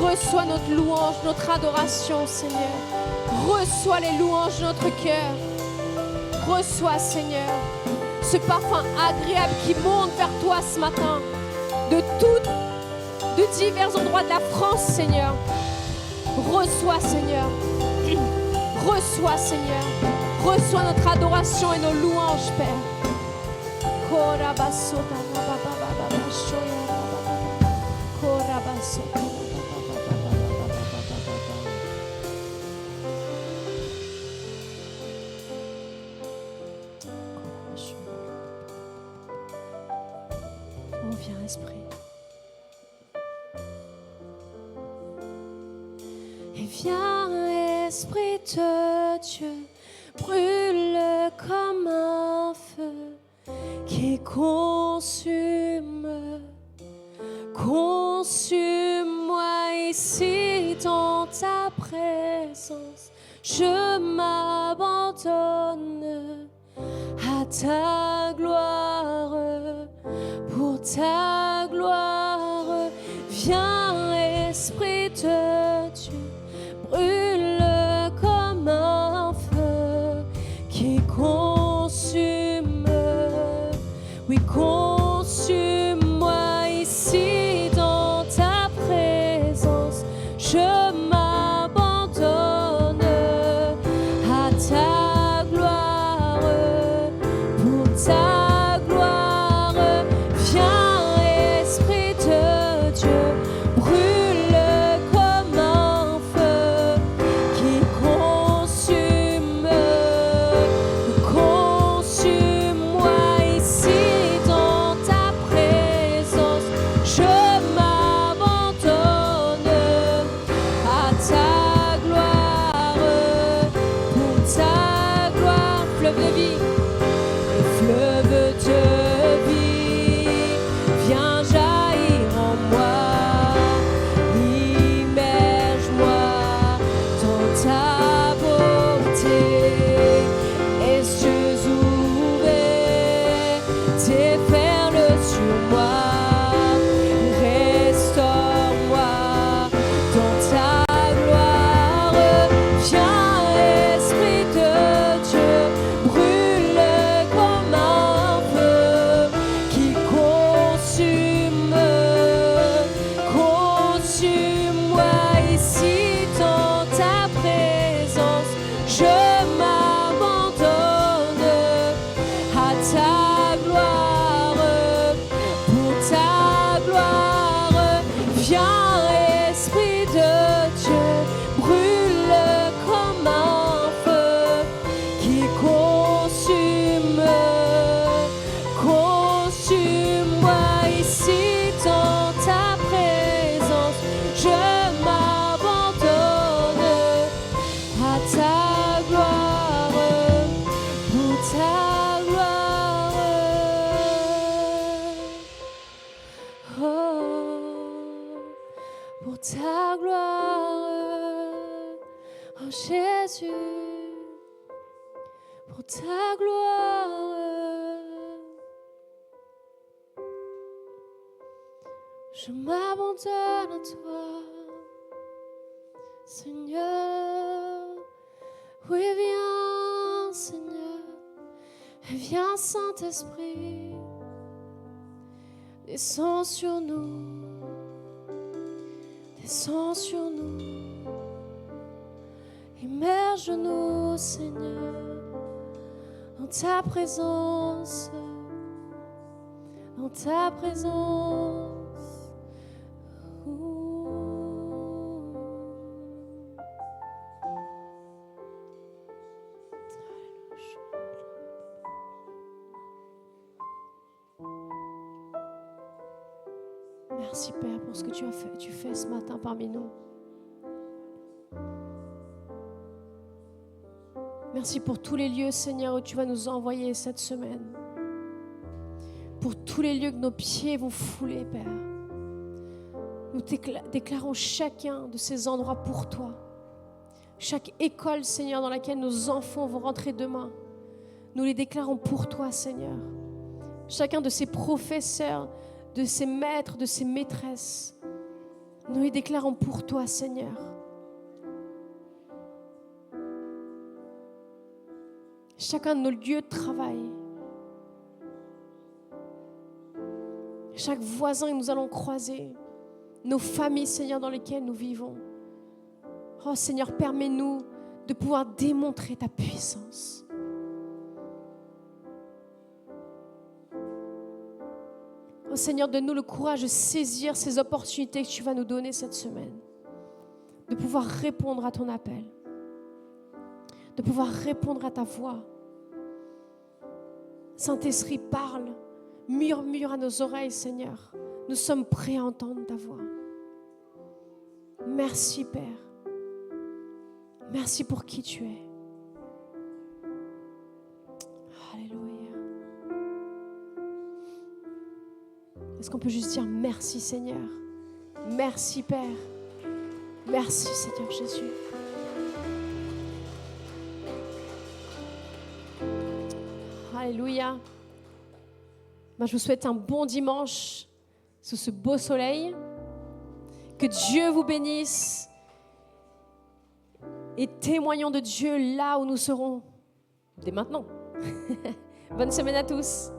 Reçois notre louange, notre adoration, Seigneur. Reçois les louanges de notre cœur. Reçois, Seigneur, ce parfum agréable qui monte vers toi ce matin, de divers endroits de la France, Seigneur. Reçois, Seigneur. Reçois, Seigneur. Reçois notre adoration et nos louanges, Père. Oh, viens, Esprit. Et viens, Esprit de Dieu, brûle comme un feu qui consume. Consume-moi ici dans ta présence. Je m'abandonne à ta gloire, pour ta gloire. Viens, Esprit de Dieu, brûle comme un feu qui consume. Oui, consume-moi ici dans ta présence. Je m'abandonne à ta gloire, pour ta gloire. Viens, Esprit de Dieu, brûle comme un feu qui consume. Consume-moi ici dans ta présence. Je m'abandonne à ta gloire, pour ta gloire. Fleuve de vie, fleuve de vie, viens jaillir en moi. Immerge-moi dans ta beauté. Aie yeux ouverts, déferle sur moi. Restaure-moi dans ta gloire. Viens, Esprit de Dieu, brûle comme un feu qui consume. Consume-moi ici dans ta présence. Je m'abandonne à ta gloire, pour ta gloire. Viens, Esprit de Dieu, brûle comme un feu qui consume. Consume-moi ici dans ta présence. Je m'abandonne à ta gloire, pour ta gloire. Oh, pour ta gloire. Oh Jésus, pour ta gloire. Je m'abandonne à toi, Seigneur. Oui, viens, Seigneur. Viens, Saint-Esprit. Descends sur nous. Descends sur nous. Immerge-nous, Seigneur, dans ta présence. Dans ta présence. Merci Père pour ce que tu fais ce matin parmi nous. Merci pour tous les lieux, Seigneur, où tu vas nous envoyer cette semaine. Pour tous les lieux que nos pieds vont fouler, Père. Nous déclarons chacun de ces endroits pour toi. Chaque école, Seigneur, dans laquelle nos enfants vont rentrer demain, nous les déclarons pour toi, Seigneur. Chacun de ces professeurs, de ces maîtres, de ces maîtresses, nous les déclarons pour toi, Seigneur. Chacun de nos lieux de travail, chaque voisin que nous allons croiser, nos familles, Seigneur, dans lesquelles nous vivons. Oh Seigneur, permets-nous de pouvoir démontrer ta puissance. Oh Seigneur, donne-nous le courage de saisir ces opportunités que tu vas nous donner cette semaine, de pouvoir répondre à ton appel, de pouvoir répondre à ta voix. Saint-Esprit, parle, Murmure à nos oreilles, Seigneur. Nous sommes prêts à entendre ta voix. Merci, Père. Merci pour qui tu es. Alléluia. Est-ce qu'on peut juste dire merci, Seigneur? Merci, Père. Merci, Seigneur Jésus. Alléluia. Je vous souhaite un bon dimanche sous ce beau soleil. Que Dieu vous bénisse. Et témoignons de Dieu là où nous serons dès maintenant. Bonne semaine à tous.